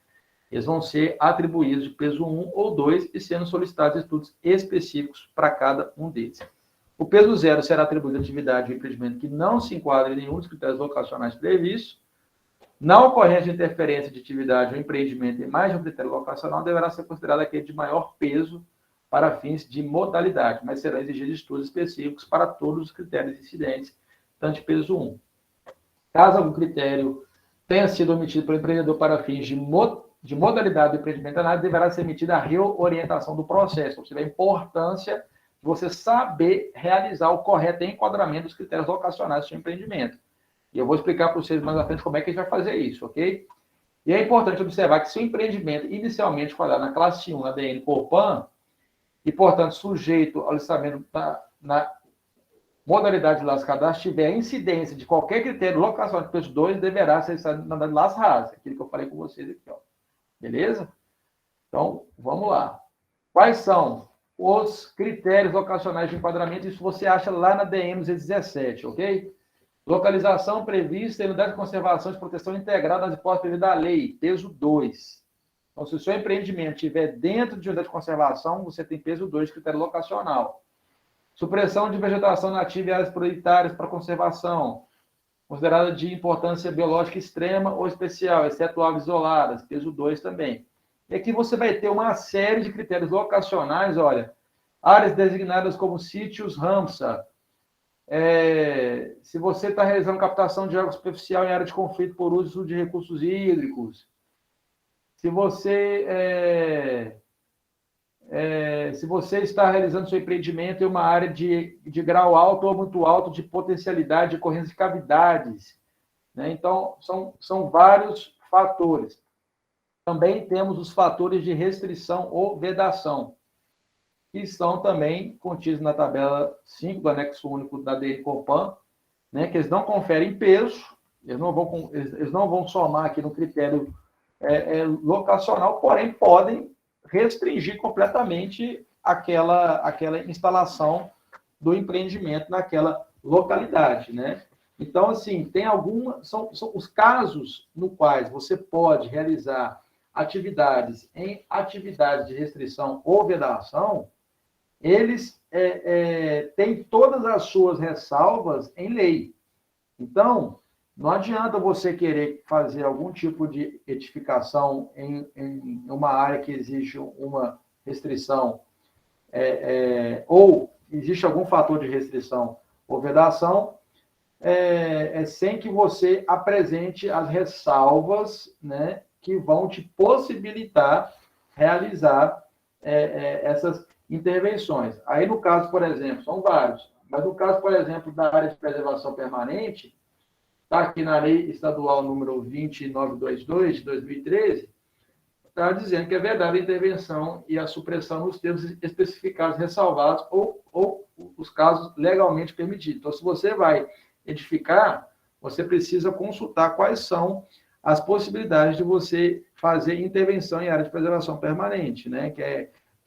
Eles vão ser atribuídos de peso 1 ou 2 e sendo solicitados estudos específicos para cada um deles. O peso 0 será atribuído à atividade ou empreendimento que não se enquadra em nenhum dos critérios locacionais previstos. Na ocorrência de interferência de atividade ou empreendimento em mais de um critério locacional, deverá ser considerado aquele de maior peso para fins de modalidade, mas serão exigidos estudos específicos para todos os critérios incidentes, tanto de peso 1. Caso algum critério tenha sido omitido pelo empreendedor para fins de modalidade do empreendimento análise, deverá ser emitida a reorientação do processo, ou seja, a importância de você saber realizar o correto enquadramento dos critérios locacionais do seu empreendimento. E eu vou explicar para vocês mais à frente como é que a gente vai fazer isso, ok? E é importante observar que se o empreendimento inicialmente quadrado na classe 1, na DN Corpan, e, portanto, sujeito ao listamento na modalidade de laço cadastro, tiver incidência de qualquer critério locacional de peso 2, deverá ser listado na modalidade de laço raso, aquilo que eu falei com vocês aqui, ó. Beleza? Então, vamos lá. Quais são os critérios locacionais de enquadramento? Isso você acha lá na DM 217, ok? Localização prevista em unidade de conservação e proteção integrada nas hipóteses previstas da lei, peso 2. Então, se o seu empreendimento estiver dentro de unidade de conservação, você tem peso 2, critério locacional. Supressão de vegetação nativa e áreas prioritárias para conservação, considerada de importância biológica extrema ou especial, exceto aves isoladas, peso 2 também. E aqui você vai ter uma série de critérios locacionais, olha, áreas designadas como sítios Ramsar. Se você está realizando captação de água superficial em área de conflito por uso de recursos hídricos, se você está realizando seu empreendimento em uma área de grau alto ou muito alto de potencialidade de ocorrência de cavidades, né? Então, são vários fatores. Também temos os fatores de restrição ou vedação, que estão também contidos na tabela 5 do anexo único da DNCOPAN, né, que eles não conferem peso, eles não vão somar aqui no critério locacional, porém podem restringir completamente aquela instalação do empreendimento naquela localidade, né? Então, assim, tem são os casos no quais você pode realizar atividades de restrição ou vedação, eles têm todas as suas ressalvas em lei. Então, não adianta você querer fazer algum tipo de edificação em uma área que exige uma restrição, ou existe algum fator de restrição ou vedação, sem que você apresente as ressalvas, né, que vão te possibilitar realizar essas intervenções. Aí, no caso, por exemplo, são vários, mas no caso, por exemplo, da área de preservação permanente, está aqui na Lei Estadual número 2922, de 2013, está dizendo que é vedada a intervenção e a supressão nos termos especificados, ressalvados, ou os casos legalmente permitidos. Então, se você vai edificar, você precisa consultar quais são as possibilidades de você fazer intervenção em área de preservação permanente, né? Que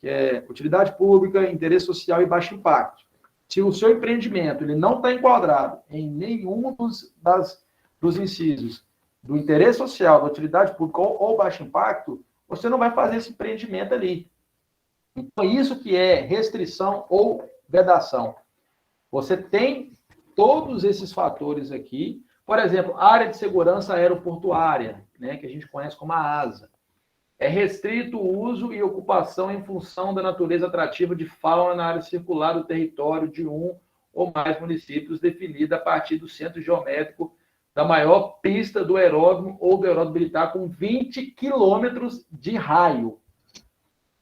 é utilidade pública, interesse social e baixo impacto. Se o seu empreendimento ele não está enquadrado em nenhum dos incisos do interesse social, da utilidade pública ou baixo impacto, você não vai fazer esse empreendimento ali. Então, isso que é restrição ou vedação. Você tem todos esses fatores aqui. Por exemplo, área de segurança aeroportuária, né, que a gente conhece como a ASA. É restrito o uso e ocupação em função da natureza atrativa de fauna na área circular do território de um ou mais municípios, definida a partir do centro geométrico da maior pista do aeródromo ou do aeródromo militar, com 20 quilômetros de raio.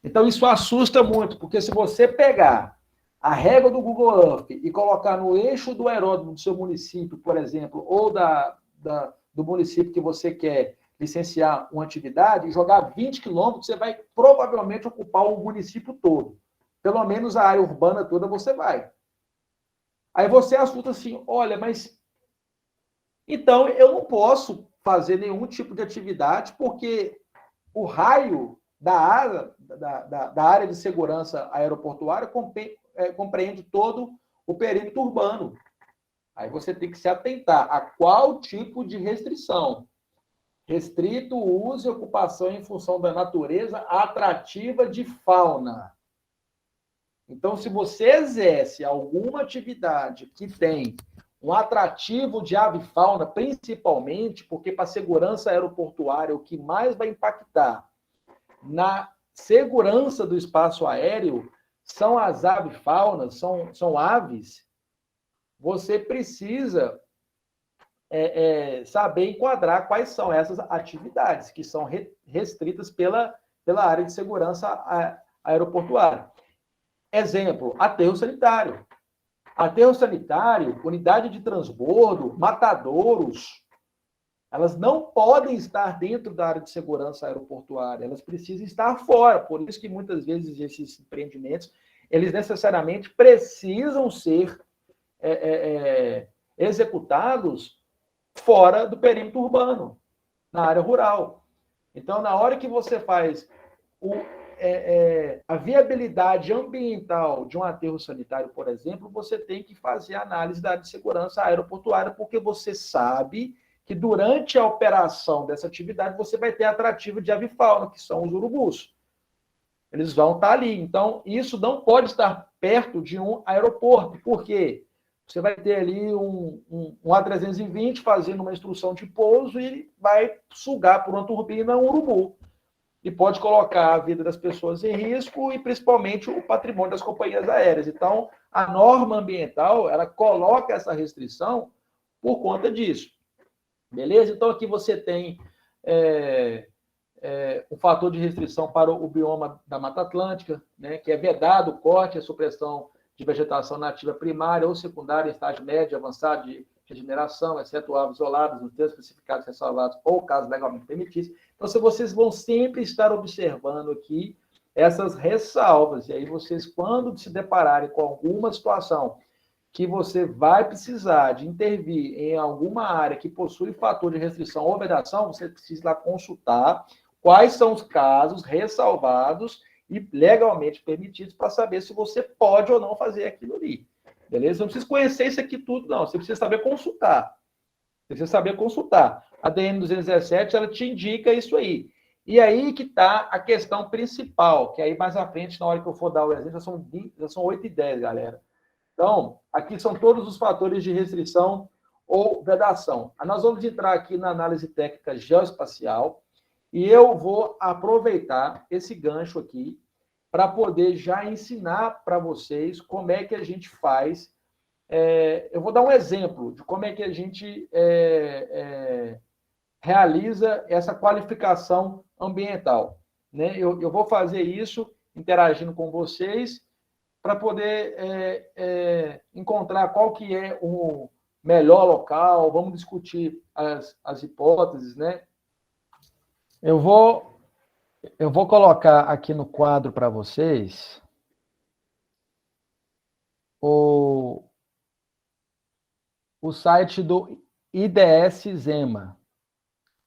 Então, isso assusta muito, porque se você pegar a régua do Google Earth e colocar no eixo do aeródromo do seu município, por exemplo, ou do município que você quer licenciar uma atividade, e jogar 20 quilômetros, você vai provavelmente ocupar o município todo. Pelo menos a área urbana toda você vai. Aí você assusta assim, olha, mas então eu não posso fazer nenhum tipo de atividade porque o raio da área de segurança aeroportuária compreende todo o perímetro urbano. Aí você tem que se atentar a qual tipo de restrição. Restrito o uso e ocupação em função da natureza atrativa de fauna. Então, se você exerce alguma atividade que tem um atrativo de avifauna, principalmente porque para a segurança aeroportuária o que mais vai impactar na segurança do espaço aéreo são as avifaunas, são aves, você precisa saber enquadrar quais são essas atividades que são restritas pela área de segurança aeroportuária. Exemplo, aterro sanitário. Aterro sanitário, unidade de transbordo, matadouros, elas não podem estar dentro da área de segurança aeroportuária, elas precisam estar fora. Por isso que muitas vezes esses empreendimentos, eles necessariamente precisam ser executados fora do perímetro urbano, na área rural. Então, na hora que você faz a viabilidade ambiental de um aterro sanitário, por exemplo, você tem que fazer análise da área de segurança aeroportuária, porque você sabe que durante a operação dessa atividade você vai ter atrativo de avifauna, que são os urubus. Eles vão estar ali. Então, isso não pode estar perto de um aeroporto. Por quê? Você vai ter ali um A320 fazendo uma instrução de pouso e ele vai sugar por uma turbina um urubu. E pode colocar a vida das pessoas em risco e, principalmente, o patrimônio das companhias aéreas. Então, a norma ambiental, ela coloca essa restrição por conta disso. Beleza? Então, aqui você tem um fator de restrição para o bioma da Mata Atlântica, né, que é vedado o corte e a supressão de vegetação nativa primária ou secundária em estágio médio avançado de regeneração, exceto árvores isoladas, nos termos especificados ressalvados ou casos legalmente permitidos. Então, vocês vão sempre estar observando aqui essas ressalvas, e aí vocês, quando se depararem com alguma situação que você vai precisar de intervir em alguma área que possui fator de restrição ou vedação, você precisa lá consultar quais são os casos ressalvados e legalmente permitidos para saber se você pode ou não fazer aquilo ali. Beleza? Não precisa conhecer isso aqui tudo, não. Você precisa saber consultar. Você precisa saber consultar. A DN 217, ela te indica isso aí. E aí que está a questão principal, que aí mais à frente, na hora que eu for dar o exemplo, já são 8h10, galera. Então, aqui são todos os fatores de restrição ou vedação. Nós vamos entrar aqui na análise técnica geoespacial e eu vou aproveitar esse gancho aqui para poder já ensinar para vocês como é que a gente faz. Eu vou dar um exemplo de como é que a gente realiza essa qualificação ambiental. Né? Eu vou fazer isso interagindo com vocês para poder encontrar qual que é o melhor local, vamos discutir as hipóteses, né? Eu vou colocar aqui no quadro para vocês o site do IDS Zema.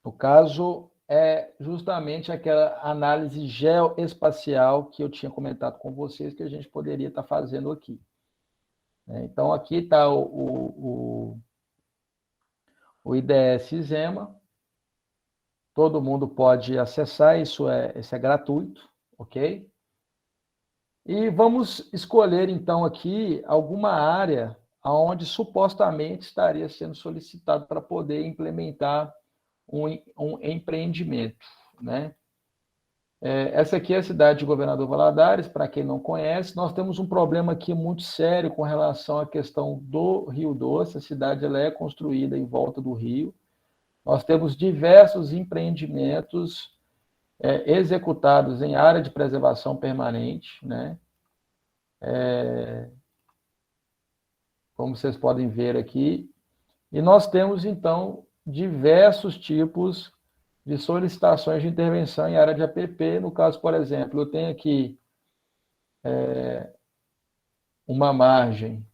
No caso, é justamente aquela análise geoespacial que eu tinha comentado com vocês que a gente poderia estar fazendo aqui. Então, aqui está o IDS Zema. Todo mundo pode acessar, isso é gratuito, ok? E vamos escolher, então, aqui alguma área onde supostamente estaria sendo solicitado para poder implementar um empreendimento, né? Essa aqui é a cidade de Governador Valadares, para quem não conhece. Nós temos um problema aqui muito sério com relação à questão do Rio Doce. A cidade ela é construída em volta do rio. Nós temos diversos empreendimentos executados em área de preservação permanente, né? Como vocês podem ver aqui. E nós temos, então, diversos tipos de solicitações de intervenção em área de APP. No caso, por exemplo, eu tenho aqui uma margem.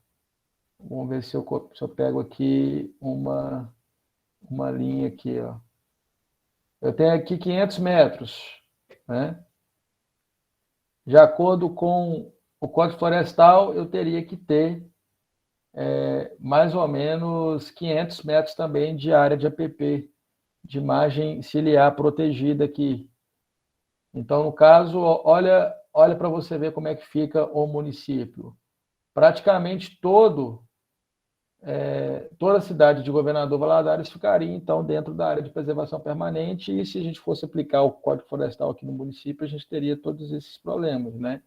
Vamos ver se eu pego aqui uma linha aqui, ó. Eu tenho aqui 500 metros, né? De acordo com o Código Florestal, eu teria que ter mais ou menos 500 metros também de área de APP, de margem ciliar protegida aqui. Então, no caso, olha para você ver como é que fica o município. Praticamente toda a cidade de Governador Valadares ficaria, então, dentro da área de preservação permanente, e se a gente fosse aplicar o Código Florestal aqui no município, a gente teria todos esses problemas, né?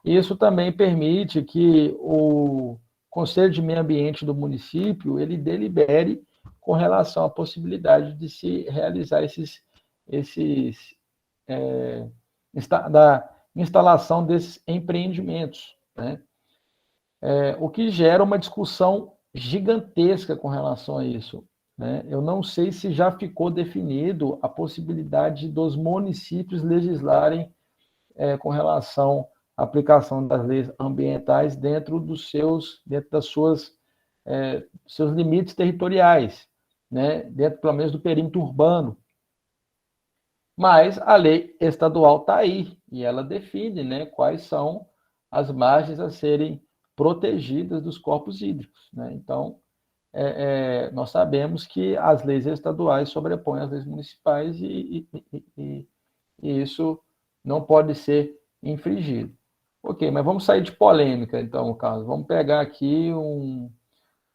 Isso também permite que o Conselho de Meio Ambiente do município, ele delibere com relação à possibilidade de se realizar da instalação desses empreendimentos, né? O que gera uma discussão gigantesca com relação a isso, né? Eu não sei se já ficou definido a possibilidade dos municípios legislarem com relação à aplicação das leis ambientais dentro seus limites territoriais, né? Dentro, pelo menos, do perímetro urbano. Mas a lei estadual está aí, e ela define, né, quais são as margens a serem protegidas dos corpos hídricos, né? Então, nós sabemos que as leis estaduais sobrepõem as leis municipais e isso não pode ser infringido. Ok, mas vamos sair de polêmica, então, Carlos. Vamos pegar aqui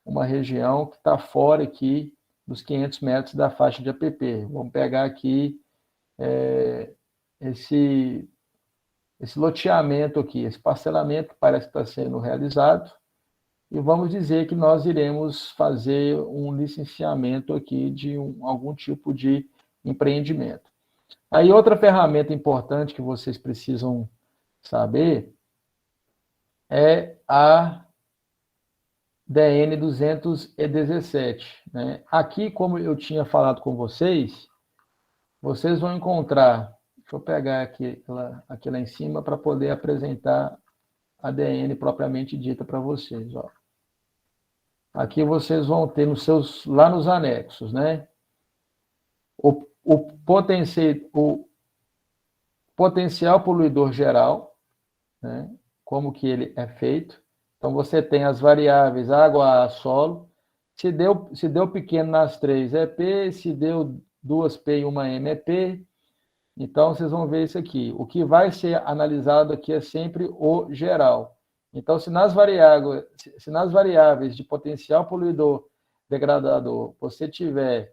uma região que está fora aqui dos 500 metros da faixa de APP. Vamos pegar aqui esse loteamento aqui, esse parcelamento que parece que está sendo realizado, e vamos dizer que nós iremos fazer um licenciamento aqui de algum tipo de empreendimento. Aí outra ferramenta importante que vocês precisam saber é a DN 217. Né? Aqui, como eu tinha falado com vocês, vocês vão encontrar, deixa eu pegar aqui lá em cima para poder apresentar a DN propriamente dita para vocês. Ó. Aqui vocês vão ter lá nos anexos, né? O potencial poluidor geral, né? Como que ele é feito. Então, você tem as variáveis água, ar, solo. Se deu pequeno nas 3, é P. Se deu 2 P e 1 M, é P. Então, vocês vão ver isso aqui. O que vai ser analisado aqui é sempre o geral. Então, se nas variáveis de potencial poluidor degradador, você tiver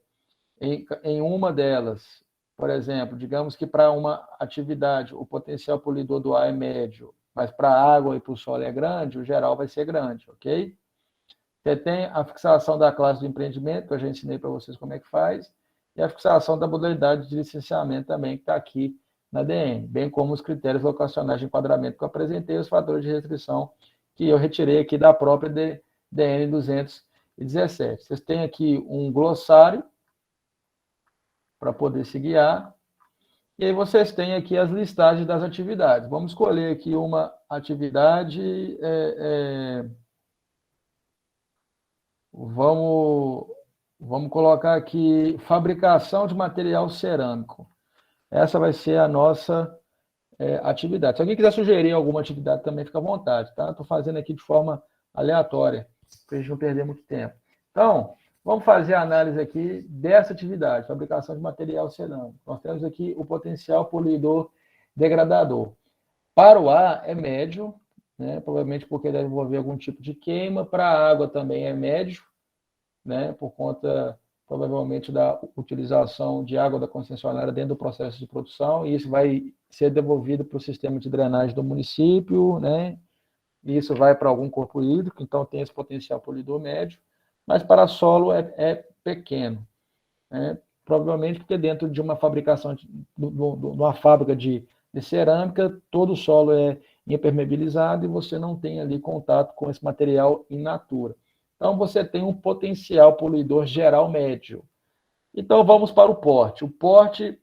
em uma delas, por exemplo, digamos que para uma atividade o potencial poluidor do ar é médio, mas para a água e para o solo é grande, o geral vai ser grande, ok? Você tem a fixação da classe do empreendimento, que eu já ensinei para vocês como é que faz, e a fixação da modalidade de licenciamento também, que está aqui na DN, bem como os critérios locacionais de enquadramento que eu apresentei, os fatores de restrição que eu retirei aqui da própria DN 217. Vocês têm aqui um glossário para poder se guiar, e aí vocês têm aqui as listagens das atividades. Vamos escolher aqui uma atividade, vamos colocar aqui fabricação de material cerâmico. Essa vai ser a nossa atividade. Se alguém quiser sugerir alguma atividade também, fica à vontade, tá? Estou fazendo aqui de forma aleatória, para a gente não perder muito tempo. Então, vamos fazer a análise aqui dessa atividade, fabricação de material cerâmico. Nós temos aqui o potencial poluidor degradador. Para o ar é médio, né? Provavelmente porque deve envolver algum tipo de queima. Para a água também é médio, né? Por conta, provavelmente, da utilização de água da concessionária dentro do processo de produção, e isso vai ser devolvido para o sistema de drenagem do município, né? E isso vai para algum corpo hídrico, então tem esse potencial poluidor médio, mas para solo é pequeno, né? Provavelmente porque dentro de uma fabricação, de uma fábrica de cerâmica, todo o solo é impermeabilizado e você não tem ali contato com esse material in natura. Então, você tem um potencial poluidor geral médio. Então, vamos para o porte. O porte,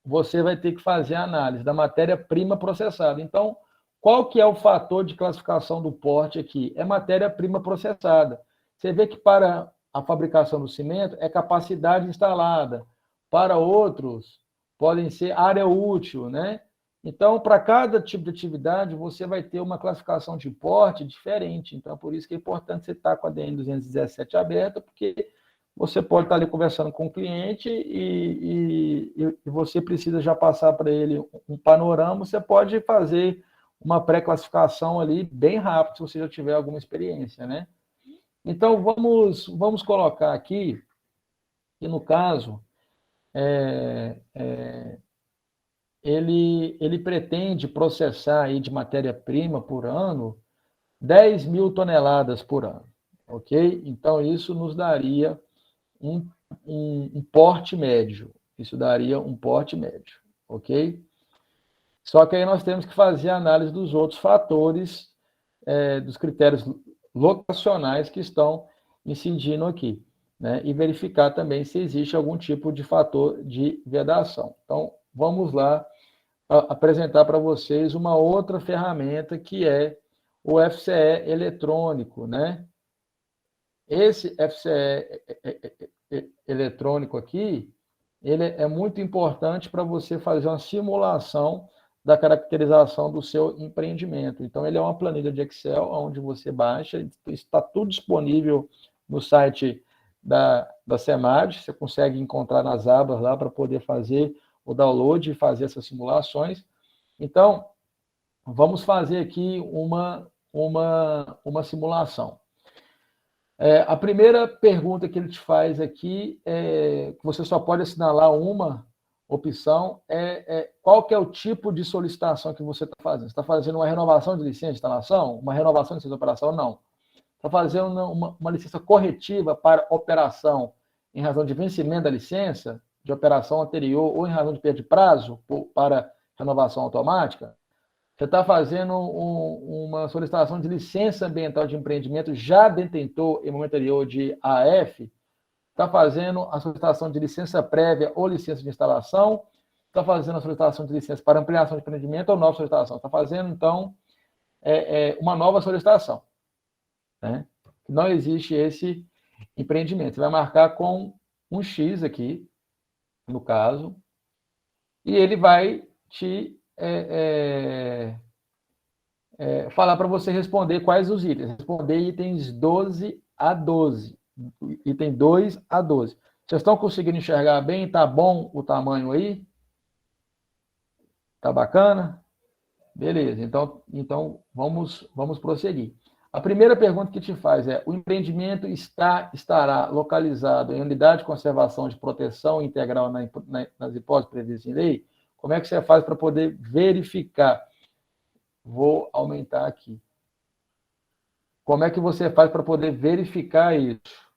você vai ter que fazer a análise da matéria-prima processada. Então, qual que é o fator de classificação do porte aqui? É matéria-prima processada. Você vê que para a fabricação do cimento é capacidade instalada. Para outros, podem ser área útil, né? Então, para cada tipo de atividade, você vai ter uma classificação de porte diferente. Então, por isso que é importante você estar com a DN 217 aberta, porque você pode estar ali conversando com o cliente e você precisa já passar para ele um panorama. Você pode fazer uma pré-classificação ali bem rápido, se você já tiver alguma experiência, né? Então, vamos colocar aqui, que no caso, ele pretende processar aí de matéria-prima por ano 10 mil toneladas por ano, ok? Então, isso nos daria um porte médio. Isso daria um porte médio, ok? Só que aí nós temos que fazer a análise dos outros fatores, dos critérios locacionais que estão incidindo aqui, né? E verificar também se existe algum tipo de fator de vedação. Então, vamos lá apresentar para vocês uma outra ferramenta que é o FCE eletrônico, né? Esse FCE eletrônico aqui, ele é muito importante para você fazer uma simulação da caracterização do seu empreendimento. Então, ele é uma planilha de Excel, onde você baixa, está tudo disponível no site da SEMAD, você consegue encontrar nas abas lá para poder fazer o download e fazer essas simulações. Então, vamos fazer aqui uma simulação. A primeira pergunta que ele te faz aqui, que você só pode assinalar uma opção, qual que é o tipo de solicitação que você está fazendo? Você está fazendo uma renovação de licença de instalação? Uma renovação de licença de operação? Não. Está fazendo uma licença corretiva para operação em razão de vencimento da licença, de operação anterior, ou em razão de perda de prazo para renovação automática? Você está fazendo uma solicitação de licença ambiental de empreendimento já detentor em momento anterior de AF? Está fazendo a solicitação de licença prévia ou licença de instalação? Está fazendo a solicitação de licença para ampliação de empreendimento ou nova solicitação? Está fazendo, então, uma nova solicitação, né? Não existe esse empreendimento. Você vai marcar com um X aqui, no caso, e ele vai te falar para você responder quais os itens. Responder itens 12 a 12. Item 2 a 12. Vocês estão conseguindo enxergar bem? Está bom o tamanho aí? Está bacana? Beleza. Então vamos prosseguir. A primeira pergunta que te faz o empreendimento estará localizado em unidade de conservação de proteção integral nas hipóteses previstas em lei? Como é que você faz para poder verificar? Vou aumentar aqui. Como é que você faz para poder verificar isso?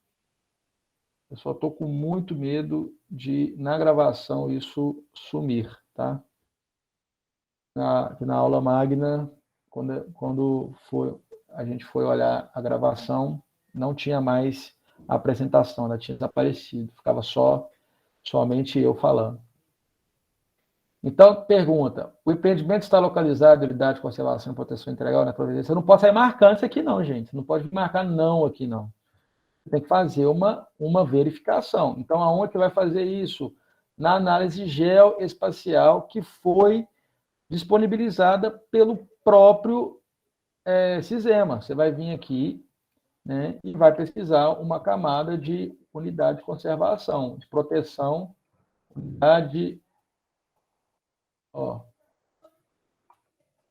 Eu só estou com muito medo de, na gravação, isso sumir, tá? Na aula magna, quando a gente foi olhar a gravação, não tinha mais a apresentação, ela tinha desaparecido, ficava somente eu falando. Então, pergunta, o empreendimento está localizado em unidade de conservação e proteção integral na providência? Eu não posso sair marcando isso aqui não, gente. Não pode marcar não aqui não. Tem que fazer uma verificação. Então, aonde que vai fazer isso? Na análise geoespacial que foi disponibilizada pelo próprio Cisema. Você vai vir aqui, né, e vai pesquisar uma camada de unidade de conservação, de proteção, unidade...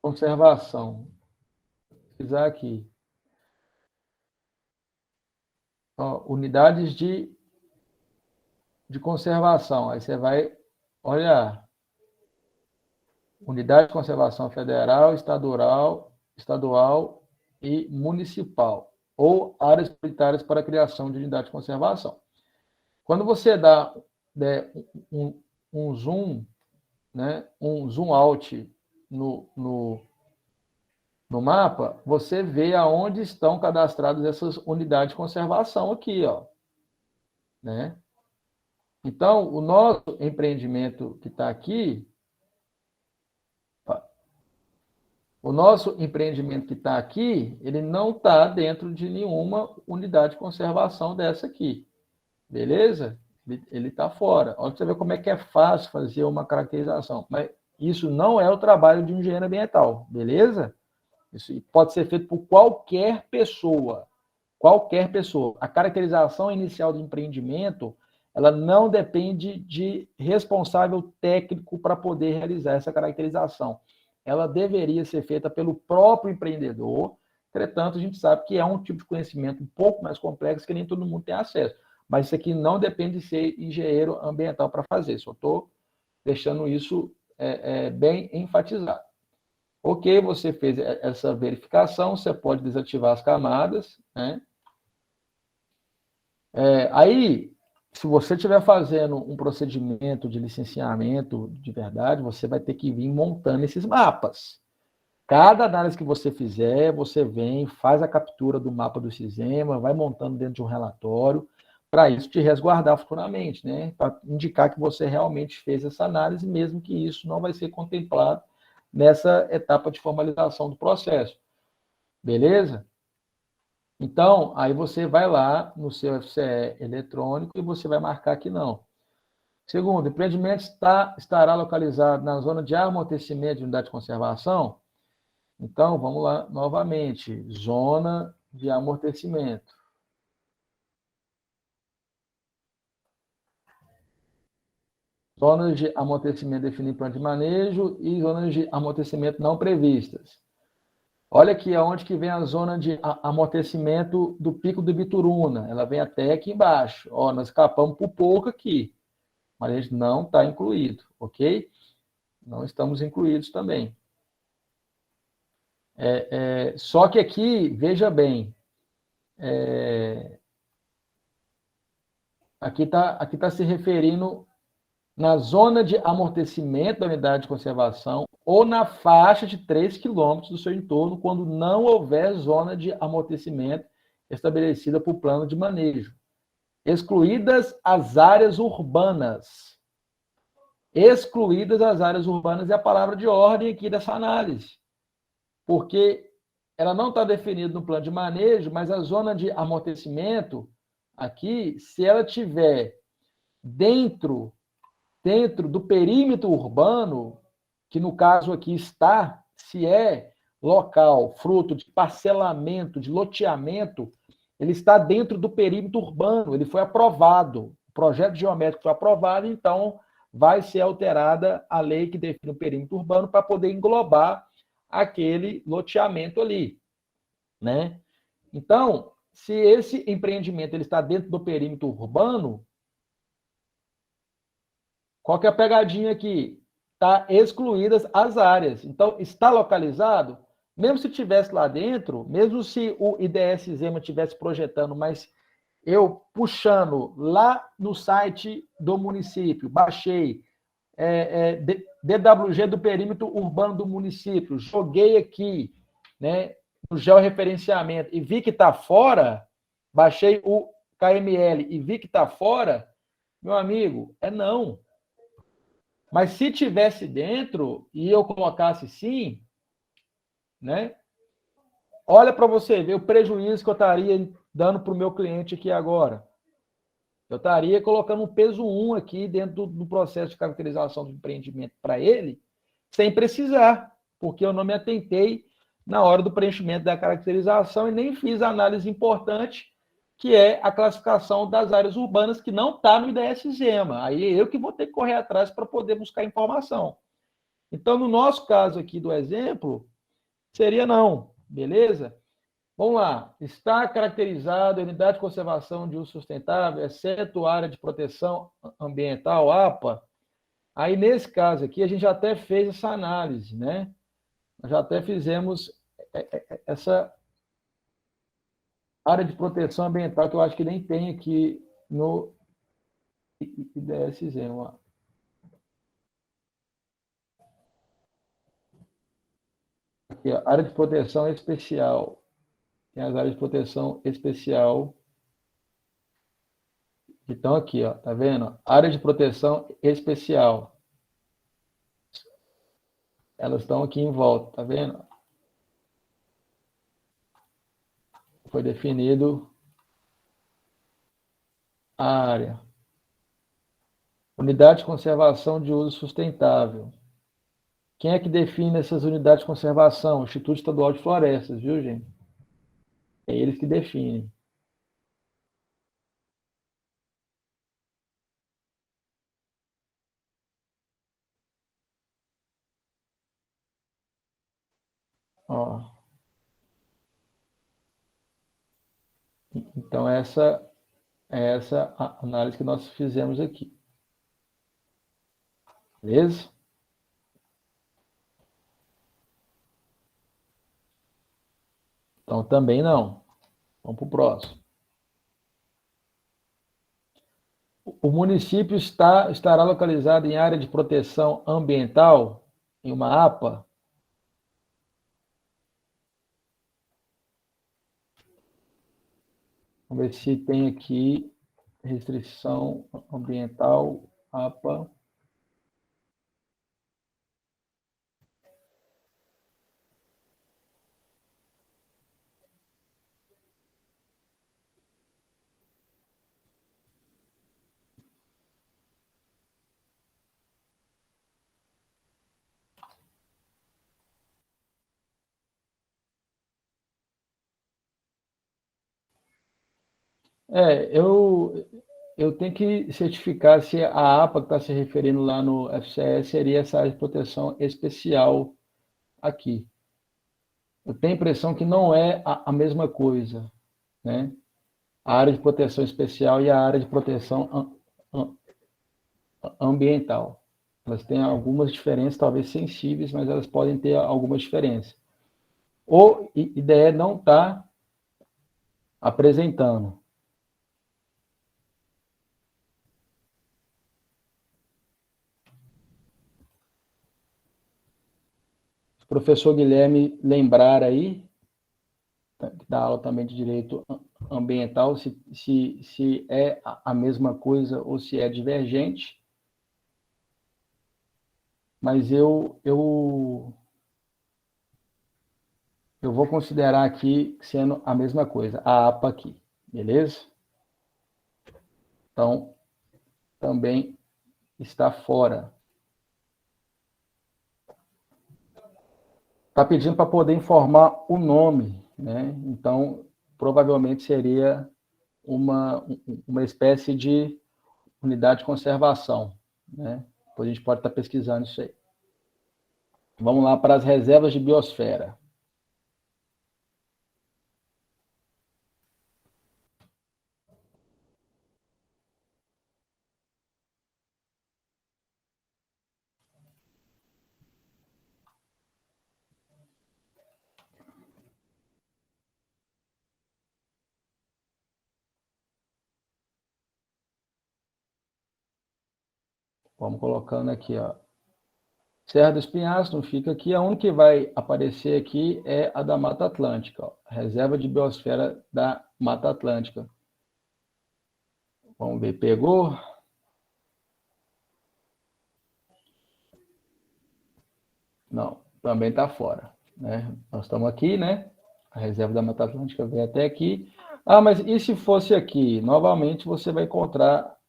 conservação. Vou pesquisar aqui. Unidades de conservação. Aí você vai olhar. Unidade de conservação federal, estadual e municipal. Ou áreas prioritárias para a criação de unidade de conservação. Quando você dá um zoom, né, um zoom out no mapa, você vê aonde estão cadastradas essas unidades de conservação aqui, ó, né? Então, o nosso empreendimento que está aqui, ele não está dentro de nenhuma unidade de conservação dessa aqui, beleza? Ele está fora. Olha para você ver como é que é fácil fazer uma caracterização. Mas isso não é o trabalho de um engenheiro ambiental, beleza? Isso pode ser feito por qualquer pessoa. Qualquer pessoa. A caracterização inicial do empreendimento, ela não depende de responsável técnico para poder realizar essa caracterização. Ela deveria ser feita pelo próprio empreendedor. Entretanto, a gente sabe que é um tipo de conhecimento um pouco mais complexo que nem todo mundo tem acesso. Mas isso aqui não depende de ser engenheiro ambiental para fazer. Só estou deixando isso bem enfatizado. Ok, você fez essa verificação, você pode desativar as camadas, né? Aí, se você estiver fazendo um procedimento de licenciamento de verdade, você vai ter que vir montando esses mapas. Cada análise que você fizer, você vem, faz a captura do mapa do Cisema, vai montando dentro de um relatório, para isso te resguardar futuramente, né? Para indicar que você realmente fez essa análise, mesmo que isso não vai ser contemplado nessa etapa de formalização do processo. Beleza? Então, aí você vai lá no seu FCE eletrônico e você vai marcar que não. Segundo, o empreendimento estará localizado na zona de amortecimento de unidade de conservação. Então, vamos lá novamente. Zona de amortecimento. Zonas de amortecimento definidas em plano de manejo e zonas de amortecimento não previstas. Olha aqui aonde que vem a zona de amortecimento do Pico do Bituruna. Ela vem até aqui embaixo. Ó, nós escapamos por pouco aqui, mas a gente não está incluído, ok? Não estamos incluídos também. Só que aqui, veja bem, aqui tá se referindo na zona de amortecimento da unidade de conservação ou na faixa de 3 quilômetros do seu entorno, quando não houver zona de amortecimento estabelecida por plano de manejo. Excluídas as áreas urbanas. Excluídas as áreas urbanas é a palavra de ordem aqui dessa análise. Porque ela não está definida no plano de manejo, mas a zona de amortecimento, aqui, se ela tiver dentro do perímetro urbano, que no caso aqui está, se é local, fruto de parcelamento, de loteamento, ele está dentro do perímetro urbano, ele foi aprovado, o projeto geométrico foi aprovado, então vai ser alterada a lei que define o perímetro urbano para poder englobar aquele loteamento ali, né? Então, se esse empreendimento ele está dentro do perímetro urbano, qual que é a pegadinha aqui? Está excluídas as áreas. Então, está localizado, mesmo se estivesse lá dentro, mesmo se o IDS Zema estivesse projetando, mas eu puxando lá no site do município, baixei DWG do perímetro urbano do município, joguei aqui, né, no georreferenciamento e vi que está fora, baixei o KML e vi que está fora, meu amigo, não. Mas se tivesse dentro e eu colocasse sim, né? Olha para você ver o prejuízo que eu estaria dando para o meu cliente aqui agora. Eu estaria colocando um peso 1 aqui dentro do processo de caracterização do empreendimento para ele, sem precisar, porque eu não me atentei na hora do preenchimento da caracterização e nem fiz a análise importante, que é a classificação das áreas urbanas, que não está no IDS Zema. Aí é eu que vou ter que correr atrás para poder buscar informação. Então, no nosso caso aqui do exemplo, seria não, beleza? Vamos lá. Está caracterizada a unidade de conservação de uso sustentável, exceto área de proteção ambiental, APA. Aí, nesse caso aqui, a gente já até fez essa análise, né? Nós já até fizemos essa área de proteção ambiental, que eu acho que nem tem aqui no IDSZ. Aqui, ó, área de proteção especial. Tem as áreas de proteção especial que estão aqui, ó, tá vendo? Área de proteção especial. Elas estão aqui em volta, tá vendo? Foi definido a área. Unidade de conservação de uso sustentável. Quem é que define essas unidades de conservação? O Instituto Estadual de Florestas, viu, gente? É eles que definem. Ó. Então, essa é essa a análise que nós fizemos aqui. Beleza? Então, também não. Vamos para o próximo. O município estará localizado em área de proteção ambiental, em uma APA. Vamos ver se tem aqui restrição ambiental, APA. eu tenho que certificar se a APA que está se referindo lá no FCS seria essa área de proteção especial aqui. Eu tenho a impressão que não é a mesma coisa, né? A área de proteção especial e a área de proteção ambiental. Elas têm algumas diferenças, talvez sensíveis, mas elas podem ter algumas diferenças. Ou IDE não está apresentando. Se o professor Guilherme lembrar aí, que dá aula também de direito ambiental, se é a mesma coisa ou se é divergente, mas eu vou considerar aqui sendo a mesma coisa, a APA aqui, beleza? Então, também está fora. Está pedindo para poder informar o nome, né? Então, provavelmente seria uma espécie de unidade de conservação, né? Depois a gente pode estar pesquisando isso aí. Vamos lá para as reservas de biosfera. Vamos colocando aqui, ó. Serra do Espinhaço não fica aqui. A única que vai aparecer aqui é a da Mata Atlântica, ó. Reserva de biosfera da Mata Atlântica. Vamos ver, pegou? Não, também está fora, né? Nós estamos aqui, né? A reserva da Mata Atlântica veio até aqui. Ah, mas e se fosse aqui? Novamente você vai encontrar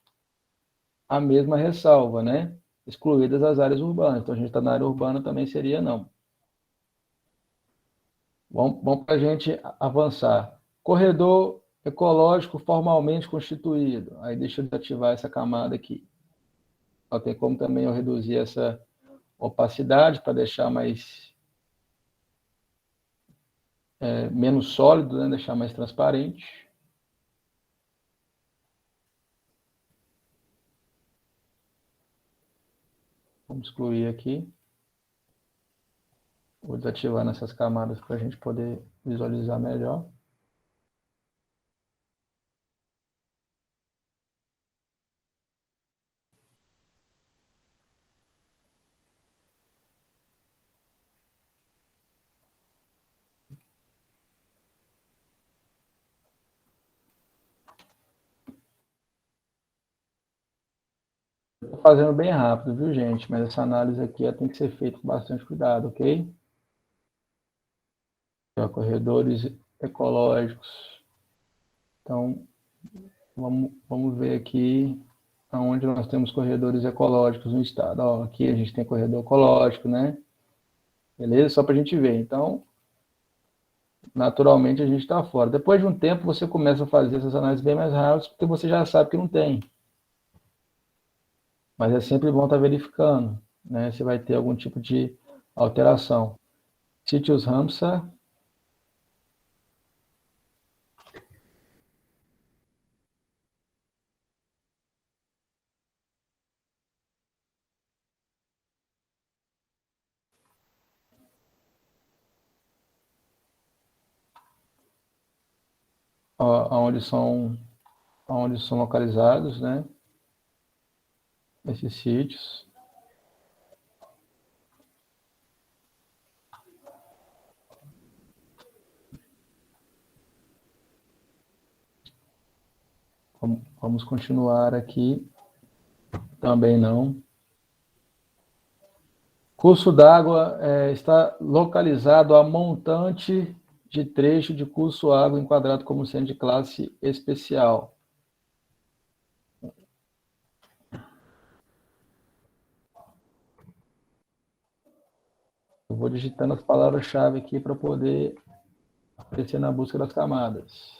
a mesma ressalva, né? Excluídas as áreas urbanas. Então a gente está na área urbana, também seria não. Vamos para a gente avançar. Corredor ecológico formalmente constituído. Aí deixa eu desativar essa camada aqui. Tem como também eu reduzir essa opacidade para deixar mais menos sólido, né? Deixar mais transparente. Vamos excluir aqui. Vou desativar nessas camadas para a gente poder visualizar melhor. Estou fazendo bem rápido, viu, gente? Mas essa análise aqui tem que ser feita com bastante cuidado, ok? Corredores ecológicos. Então, vamos ver aqui onde nós temos corredores ecológicos no estado. Ó, aqui a gente tem corredor ecológico, né? Beleza? Só para a gente ver. Então, naturalmente a gente está fora. Depois de um tempo, você começa a fazer essas análises bem mais rápidas, porque você já sabe que não tem. Mas é sempre bom estar verificando, né? Se vai ter algum tipo de alteração. Sítios Ramsar. Onde são localizados, né? Esses sítios. Vamos continuar aqui. Também não. Curso d'água está localizado a montante de trecho de curso água enquadrado como sendo de classe especial. Eu vou digitando as palavras-chave aqui para poder aparecer na busca das camadas.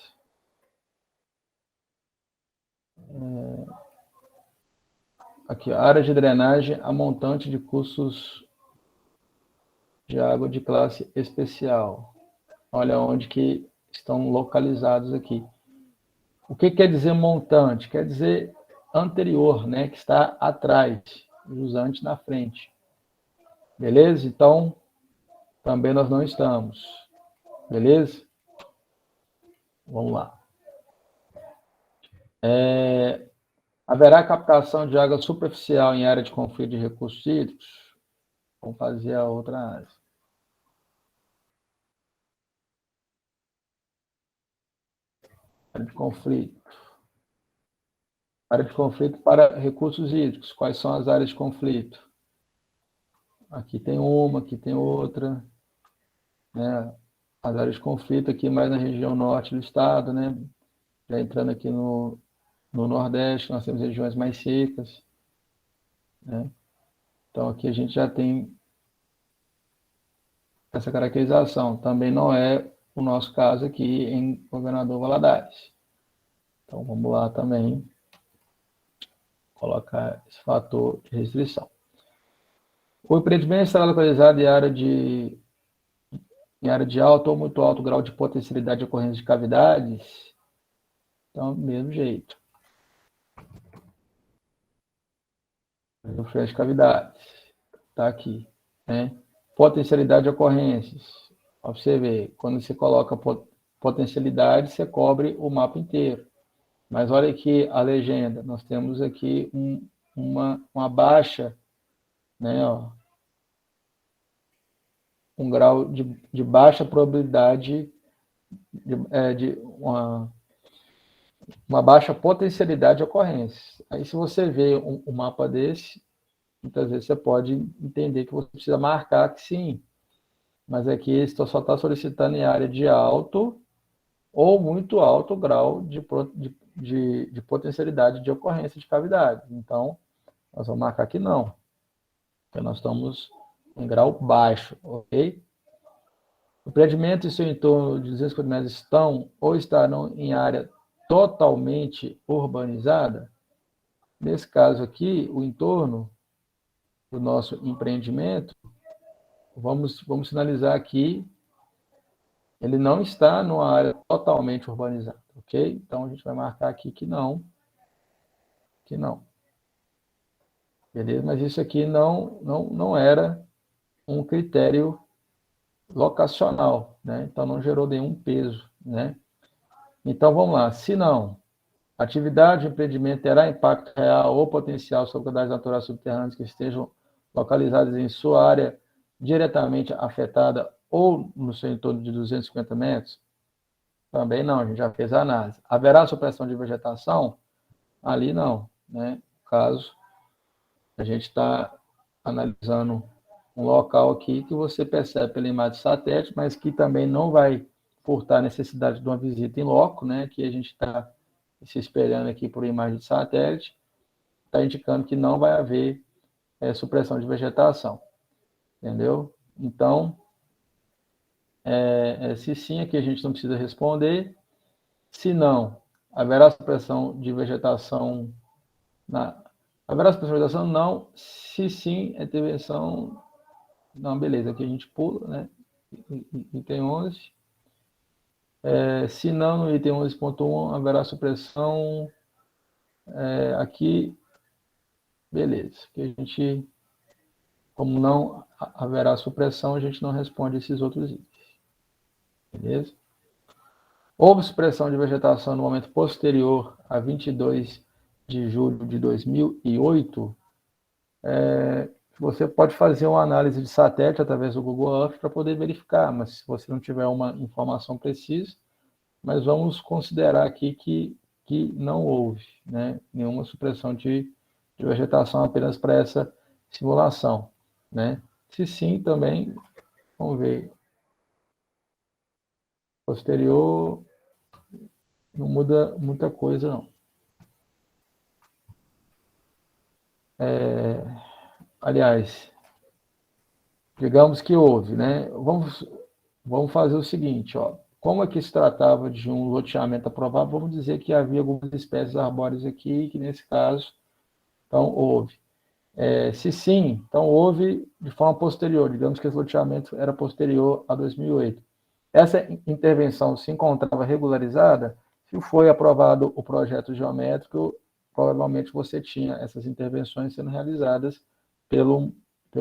Aqui, área de drenagem a montante de cursos de água de classe especial. Olha onde que estão localizados aqui. O que quer dizer montante? Quer dizer anterior, né? Que está atrás, jusante na frente. Beleza? Então, também nós não estamos. Beleza? Vamos lá. Haverá captação de água superficial em área de conflito de recursos hídricos? Vamos fazer a outra análise. Área de conflito. Área de conflito para recursos hídricos. Quais são as áreas de conflito? Aqui tem uma, aqui tem outra. Né? As áreas de conflito aqui mais na região norte do estado, né? Já entrando aqui no Nordeste, nós temos regiões mais secas. Né? Então, aqui a gente já tem essa caracterização. Também não é o nosso caso aqui em Governador Valadares. Então, vamos lá também colocar esse fator de restrição. O empreendimento será localizado em área de alto ou muito alto grau de potencialidade de ocorrência de cavidades. Então, do mesmo jeito. De cavidades. Está aqui. Né? Potencialidade de ocorrências. Para você ver, quando você coloca potencialidade, você cobre o mapa inteiro. Mas olha aqui a legenda. Nós temos aqui uma baixa, né, ó, um grau de baixa probabilidade, de uma baixa potencialidade de ocorrência. Aí, se você vê um mapa desse, muitas vezes você pode entender que você precisa marcar que sim, mas aqui só está solicitando em área de alto ou muito alto grau de potencialidade de ocorrência de cavidade. Então, nós vamos marcar que não, porque nós estamos em grau baixo, ok? O empreendimento e seu entorno de 250 metros estão ou estarão em área totalmente urbanizada. Nesse caso aqui, o entorno do nosso empreendimento, vamos sinalizar aqui, ele não está numa área totalmente urbanizada, ok? Então, a gente vai marcar aqui que não. Que não. Beleza? Mas isso aqui não era um critério locacional, né? Então, não gerou nenhum peso, né? Então, vamos lá. Se não, atividade de empreendimento terá impacto real ou potencial sobre qualidades naturais subterrâneas que estejam localizadas em sua área diretamente afetada ou no seu entorno de 250 metros? Também não, a gente já fez a análise. Haverá supressão de vegetação? Ali não, né? No caso, a gente está analisando um local aqui que você percebe pela imagem de satélite, mas que também não vai furtar a necessidade de uma visita em loco, né? Que a gente está se espelhando aqui por imagem de satélite, está indicando que não vai haver supressão de vegetação. Entendeu? Então, se sim, aqui a gente não precisa responder. Se não, haverá supressão de vegetação haverá supressão de vegetação? Não. Se sim, a intervenção... Não, beleza, aqui a gente pula, né? Item 11. Se não, no item 11.1, haverá supressão. Aqui, beleza. Aqui a gente, como não haverá supressão, a gente não responde esses outros itens. Beleza? Houve supressão de vegetação no momento posterior a 22 de julho de 2008. Você pode fazer uma análise de satélite através do Google Earth para poder verificar, mas se você não tiver uma informação precisa, mas vamos considerar aqui que não houve, né, nenhuma supressão de vegetação apenas para essa simulação, né? Se sim, também, vamos ver, posterior, não muda muita coisa, não. Aliás, digamos que houve, né? Vamos fazer o seguinte, ó. Como aqui se tratava de um loteamento aprovado, vamos dizer que havia algumas espécies arbóreas aqui, que nesse caso Então, houve. Se sim, então houve de forma posterior, digamos que esse loteamento era posterior a 2008. Essa intervenção se encontrava regularizada, se foi aprovado o projeto geométrico, provavelmente você tinha essas intervenções sendo realizadas pelo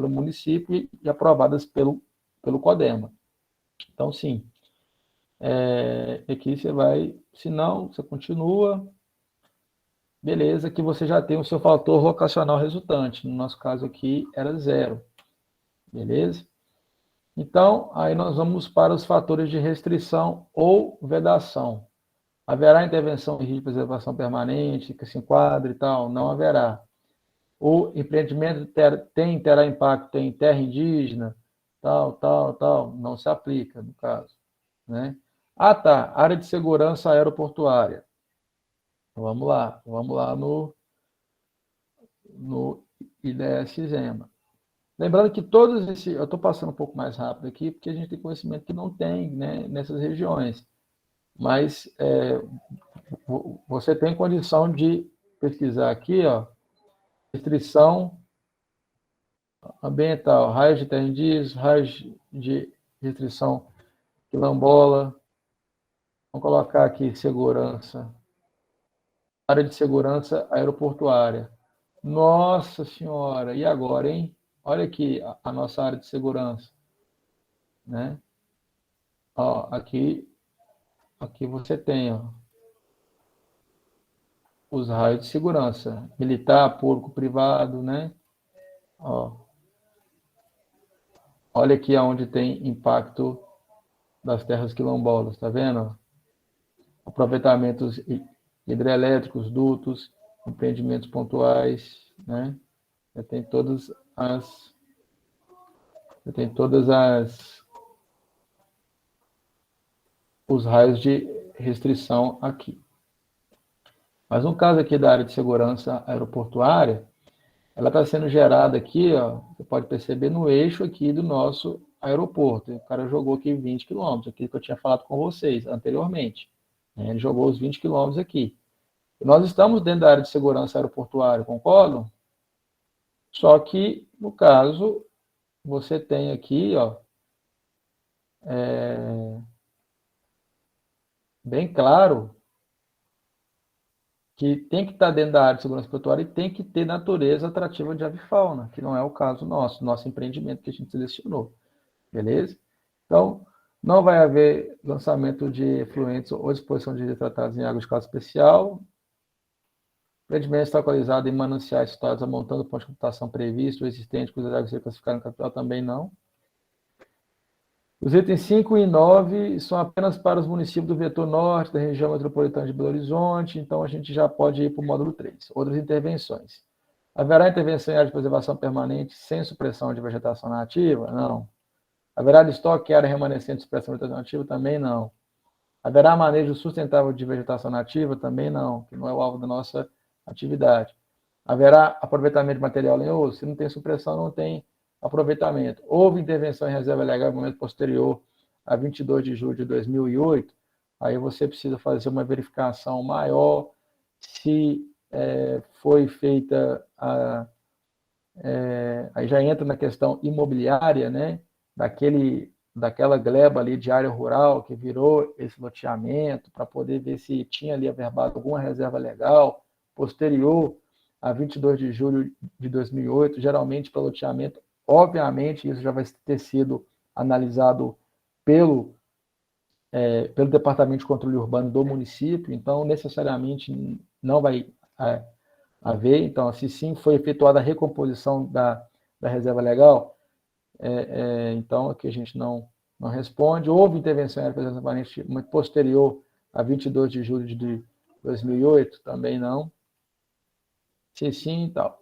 município e aprovadas pelo CODEMA. Então, sim. Aqui você vai, se não, você continua, beleza, que você já tem o seu fator locacional resultante. No nosso caso aqui era 0, beleza? Então, aí nós vamos para os fatores de restrição ou vedação. Haverá intervenção em risco de preservação permanente, que se enquadre e tal? Não haverá. O empreendimento terá impacto em terra indígena, tal, não se aplica, no caso, né? Ah, tá, área de segurança aeroportuária. Vamos lá no IDS-ZEMA. Lembrando que todos esses, eu estou passando um pouco mais rápido aqui, porque a gente tem conhecimento que não tem, né, nessas regiões, mas você tem condição de pesquisar aqui, ó, restrição ambiental, raios de terra indígena, raios de restrição quilombola, vamos colocar aqui segurança, área de segurança aeroportuária. Nossa Senhora, e agora, hein? Olha aqui a nossa área de segurança, né? Ó, aqui você tem, ó, os raios de segurança, militar, público, privado, né? Ó, olha aqui aonde tem impacto das terras quilombolas, tá vendo? Aproveitamentos hidrelétricos, dutos, empreendimentos pontuais, né? Já tem todas os raios de restrição aqui. Mas no caso aqui da área de segurança aeroportuária, ela está sendo gerada aqui, ó, você pode perceber no eixo aqui do nosso aeroporto. O cara jogou aqui 20 quilômetros, aquilo que eu tinha falado com vocês anteriormente, né? Ele jogou os 20 quilômetros aqui. E nós estamos dentro da área de segurança aeroportuária, concordam? Só que, no caso, você tem aqui, ó, bem claro que tem que estar dentro da área de segurança aeroportuária e tem que ter natureza atrativa de avifauna, que não é o caso nosso empreendimento que a gente selecionou, beleza? Então, não vai haver lançamento de efluentes ou disposição de tratados em água de caso especial. O empreendimento está localizado em mananciais situados amontando o ponto de computação previsto ou existente, cujas águas serem classificadas no capital, também não. Os itens 5 e 9 são apenas para os municípios do vetor norte, da região metropolitana de Belo Horizonte, então a gente já pode ir para o módulo 3. Outras intervenções. Haverá intervenção em área de preservação permanente sem supressão de vegetação nativa? Não. Haverá de estoque em área remanescente de supressão de vegetação nativa? Também não. Haverá manejo sustentável de vegetação nativa? Também não, que não é o alvo da nossa atividade. Haverá aproveitamento de material lenhoso? Se não tem supressão, não tem aproveitamento. Houve intervenção em reserva legal no momento posterior a 22 de julho de 2008, aí você precisa fazer uma verificação maior se foi feita aí já entra na questão imobiliária, né? Daquela gleba ali de área rural que virou esse loteamento, para poder ver se tinha ali averbado alguma reserva legal posterior a 22 de julho de 2008, geralmente para loteamento. Obviamente, isso já vai ter sido analisado pelo Departamento de Controle Urbano do município, então, necessariamente, não vai haver. Então, se sim foi efetuada a recomposição da reserva legal, então, aqui a gente não responde. Houve intervenção em área de preservação permanente posterior a 22 de julho de 2008? Também não. Se sim, e tal.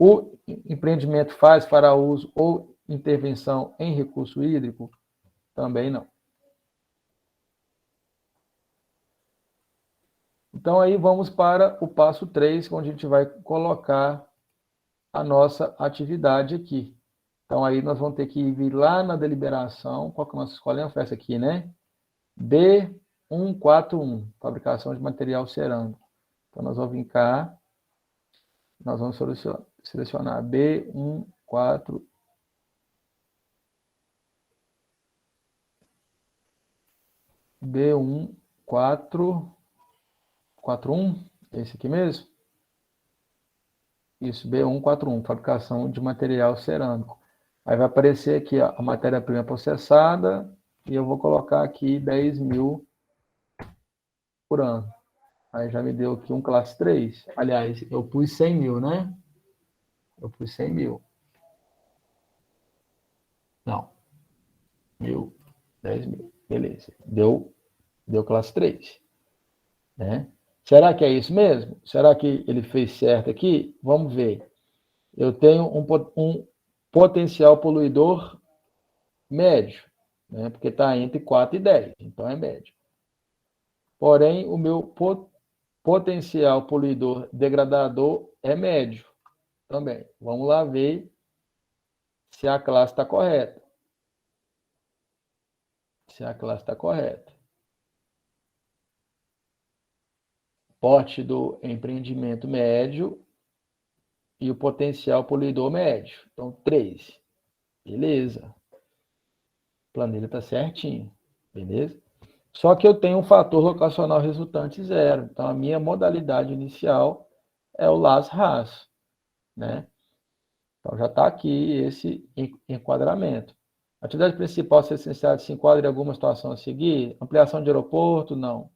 O empreendimento faz para uso ou intervenção em recurso hídrico? Também não. Então, aí vamos para o passo 3, onde a gente vai colocar a nossa atividade aqui. Então, aí nós vamos ter que ir lá na deliberação. Qual que nós escolhemos? Foi essa aqui, né? B141, fabricação de material cerâmico. Então, nós vamos vir cá nós vamos selecionar B1, 4. B1, 4, 41, esse aqui mesmo? Isso, B1, 41, fabricação de material cerâmico. Aí vai aparecer aqui a matéria-prima processada e eu vou colocar aqui 10 mil por ano. Aí já me deu aqui um classe 3. Aliás, eu pus 100 mil, né? Eu pus 100 mil. Não. 1.000, 10 mil. Beleza. Deu classe 3. Né? Será que é isso mesmo? Será que ele fez certo aqui? Vamos ver. Eu tenho um potencial poluidor médio, né? Porque está entre 4 e 10, então é médio. Porém, o meu potencial poluidor degradador é médio também. Vamos lá ver se a classe está correta. Se a classe está correta. Porte do empreendimento médio e o potencial poluidor médio. Então, 3. Beleza. A planilha está certinho. Beleza? Só que eu tenho um fator locacional resultante 0. Então, a minha modalidade inicial é o LAS-RAS. Né? Então, já está aqui esse enquadramento. A atividade principal a ser licenciada se enquadra em alguma situação a seguir? Ampliação de aeroporto? Não.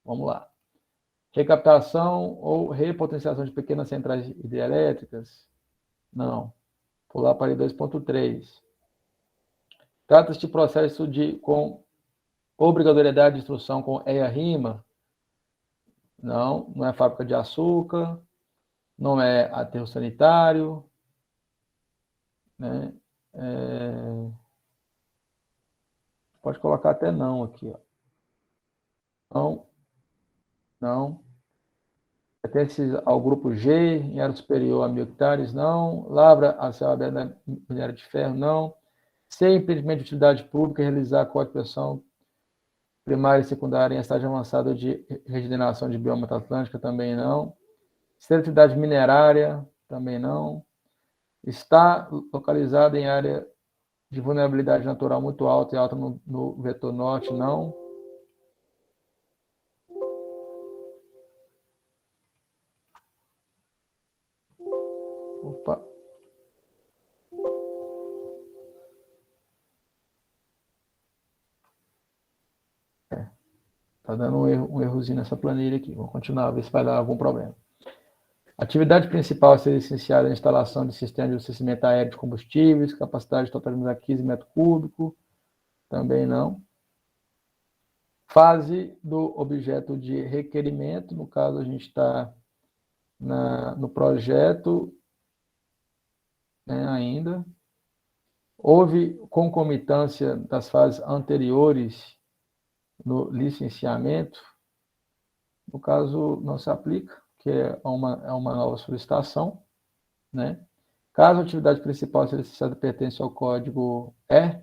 Vamos lá. Recaptação ou repotenciação de pequenas centrais hidrelétricas? Não. Pular para 2.3. Trata-se de processo com obrigatoriedade de instrução com EIA-RIMA? Não. Não é fábrica de açúcar. Não é aterro sanitário. Né? Pode colocar até não aqui. Ó. Não. Não. Pertence ao grupo G, em área superior a 1.000 hectares, não. Lavra a céu aberto na minério de ferro, não. Sem impedimento de utilidade pública, realizar coadução primária e secundária em estágio avançado de regeneração de bioma atlântica, também não. Ser atividade minerária, também não. Está localizado em área de vulnerabilidade natural muito alta e alta no vetor norte, não. Opa. Está dando um errozinho nessa planilha aqui. Vou continuar, ver se vai dar algum problema. Atividade principal a ser licenciada é a instalação de sistema de abastecimento aéreo de combustíveis, capacidade total de 15 metros cúbicos, também não. Fase do objeto de requerimento, no caso a gente está no projeto, né, ainda. Houve concomitância das fases anteriores no licenciamento, no caso não se aplica, que é uma nova solicitação, né? Caso a atividade principal seja licenciada pertence ao código E,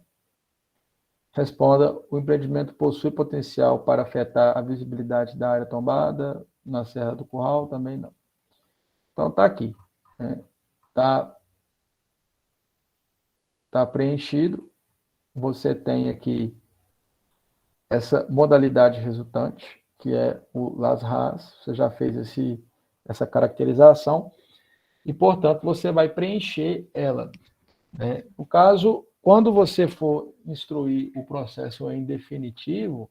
responda: o empreendimento possui potencial para afetar a visibilidade da área tombada na Serra do Curral, também não. Então está aqui, né? Tá preenchido. Você tem aqui essa modalidade resultante, que é o LAS-RAS. Você já fez essa caracterização e, portanto, você vai preencher ela. Né? No caso, quando você for instruir o processo em definitivo,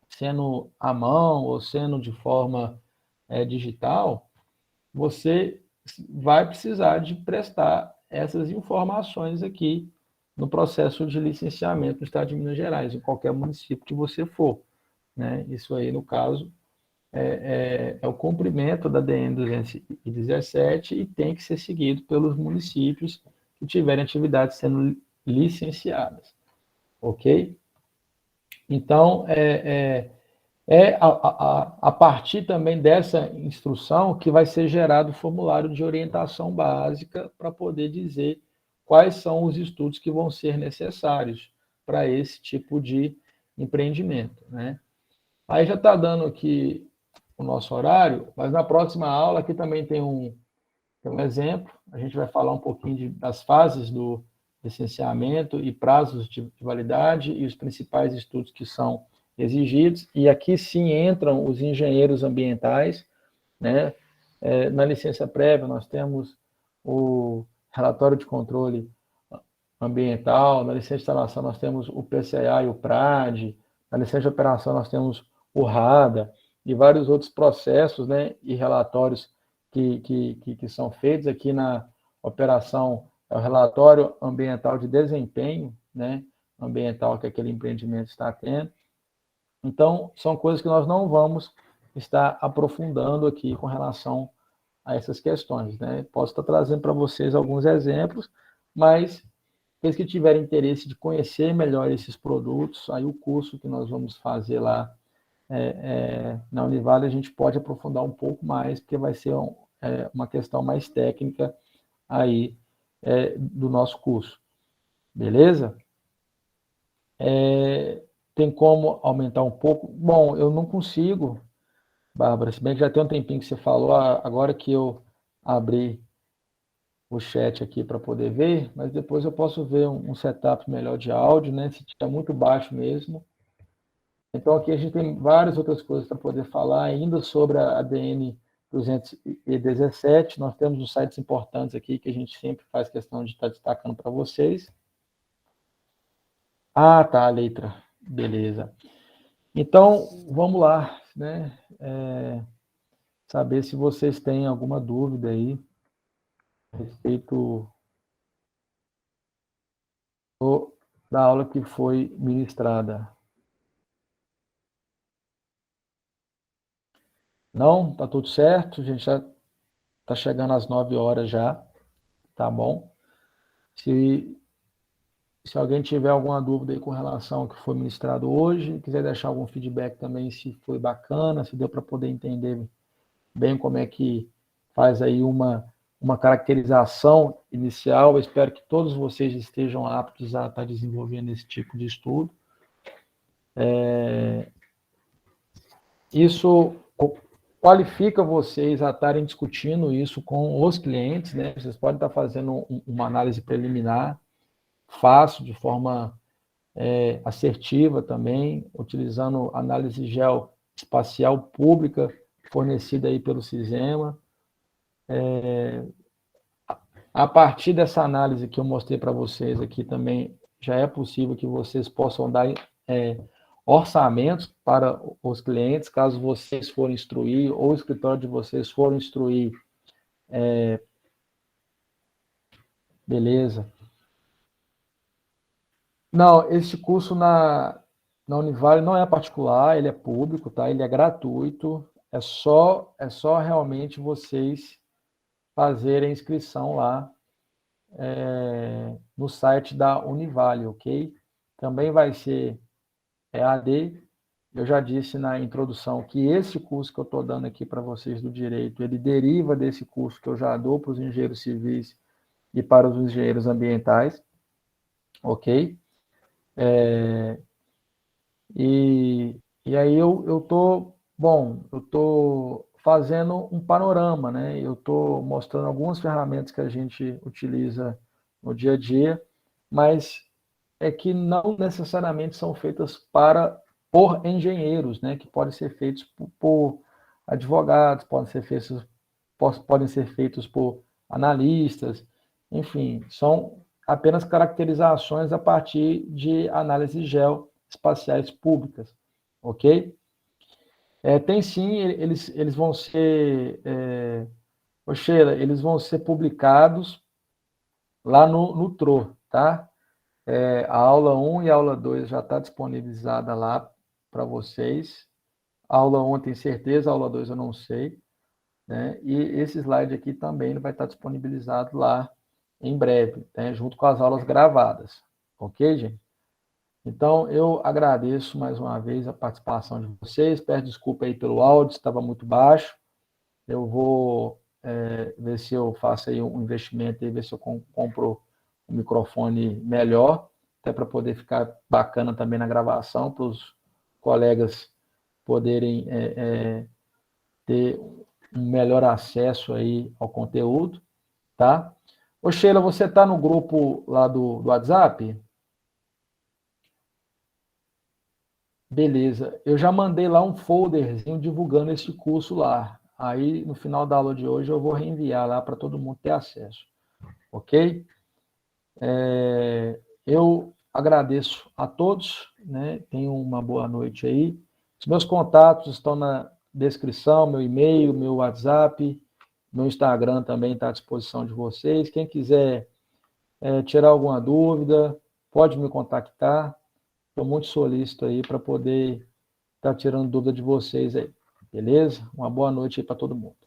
sendo à mão ou sendo de forma digital, você vai precisar de prestar essas informações aqui no processo de licenciamento do Estado de Minas Gerais, em qualquer município que você for. Né? Isso aí, no caso, é o cumprimento da DN 217 e tem que ser seguido pelos municípios que tiverem atividades sendo licenciadas. Ok? Então, a partir também dessa instrução que vai ser gerado o formulário de orientação básica para poder dizer quais são os estudos que vão ser necessários para esse tipo de empreendimento. Né? Aí já está dando aqui o nosso horário, mas na próxima aula aqui também tem é um exemplo. A gente vai falar um pouquinho das fases do licenciamento e prazos de validade e os principais estudos que são exigidos. E aqui sim entram os engenheiros ambientais, né? Na licença prévia, nós temos o relatório de controle ambiental, na licença de instalação, nós temos o PCA e o PRAD, na licença de operação, nós temos o RADA e vários outros processos, né, e relatórios que são feitos aqui na operação, é o relatório ambiental de desempenho, né, ambiental que aquele empreendimento está tendo. Então, são coisas que nós não vamos estar aprofundando aqui com relação a essas questões, né? Posso estar trazendo para vocês alguns exemplos, mas aqueles que tiverem interesse de conhecer melhor esses produtos, aí o curso que nós vamos fazer lá na Univale, a gente pode aprofundar um pouco mais, porque vai ser uma questão mais técnica aí do nosso curso. Beleza? Tem como aumentar um pouco? Bom, eu não consigo, Bárbara, se bem que já tem um tempinho que você falou, agora que eu abri o chat aqui para poder ver, mas depois eu posso ver um setup melhor de áudio, né? Se estiver muito baixo mesmo. Então aqui a gente tem várias outras coisas para poder falar ainda sobre a ADN 217. Nós temos os sites importantes aqui que a gente sempre faz questão de estar destacando para vocês. Ah, tá, a letra. Beleza. Então, vamos lá, né? Saber se vocês têm alguma dúvida aí a respeito da aula que foi ministrada. Não? Tá tudo certo? A gente já está chegando às 9 horas já, tá bom? Se alguém tiver alguma dúvida aí com relação ao que foi ministrado hoje, quiser deixar algum feedback também, se foi bacana, se deu para poder entender bem como é que faz aí uma caracterização inicial. Eu espero que todos vocês estejam aptos a estar desenvolvendo esse tipo de estudo. Isso qualifica vocês a estarem discutindo isso com os clientes, né? Vocês podem estar fazendo uma análise preliminar, fácil, de forma assertiva também, utilizando análise geoespacial pública fornecida aí pelo CISEMA. A partir dessa análise que eu mostrei para vocês aqui também, já é possível que vocês possam dar orçamentos para os clientes, caso vocês forem instruir, ou o escritório de vocês for instruir. Beleza. Não, esse curso na Univale não é particular, ele é público, tá? Ele é gratuito, é só realmente vocês fazerem inscrição lá no site da Univale, ok? Também vai ser EAD. Eu já disse na introdução que esse curso que eu estou dando aqui para vocês do direito, ele deriva desse curso que eu já dou para os engenheiros civis e para os engenheiros ambientais, ok? E aí eu estou fazendo um panorama, né? Eu estou mostrando algumas ferramentas que a gente utiliza no dia a dia, mas é que não necessariamente são feitas por engenheiros, né? Que podem ser feitos por advogados, podem ser feitos por analistas, enfim, são apenas caracterizações a partir de análises geoespaciais públicas, ok? Tem sim, eles vão ser, Sheila, eles vão ser publicados lá no TRO, tá? A aula 1 e a aula 2 já está disponibilizada lá para vocês. A aula 1 eu tenho certeza, a aula 2 eu não sei, né? E esse slide aqui também vai estar disponibilizado lá em breve, né? Junto com as aulas gravadas, ok, gente? Então, eu agradeço mais uma vez a participação de vocês, peço desculpa aí pelo áudio, estava muito baixo. Eu vou ver se eu faço aí um investimento e ver se eu compro um microfone melhor, até para poder ficar bacana também na gravação, para os colegas poderem ter um melhor acesso aí ao conteúdo, tá? Ô, Sheila, você está no grupo lá do WhatsApp? Beleza. Eu já mandei lá um folderzinho divulgando esse curso lá. Aí, no final da aula de hoje, eu vou reenviar lá para todo mundo ter acesso. Ok? Eu agradeço a todos, né? Tenham uma boa noite aí. Os meus contatos estão na descrição, meu e-mail, meu WhatsApp, meu Instagram também está à disposição de vocês. Quem quiser tirar alguma dúvida, pode me contactar. Estou muito solícito aí para poder estar tirando dúvida de vocês aí. Beleza? Uma boa noite aí para todo mundo.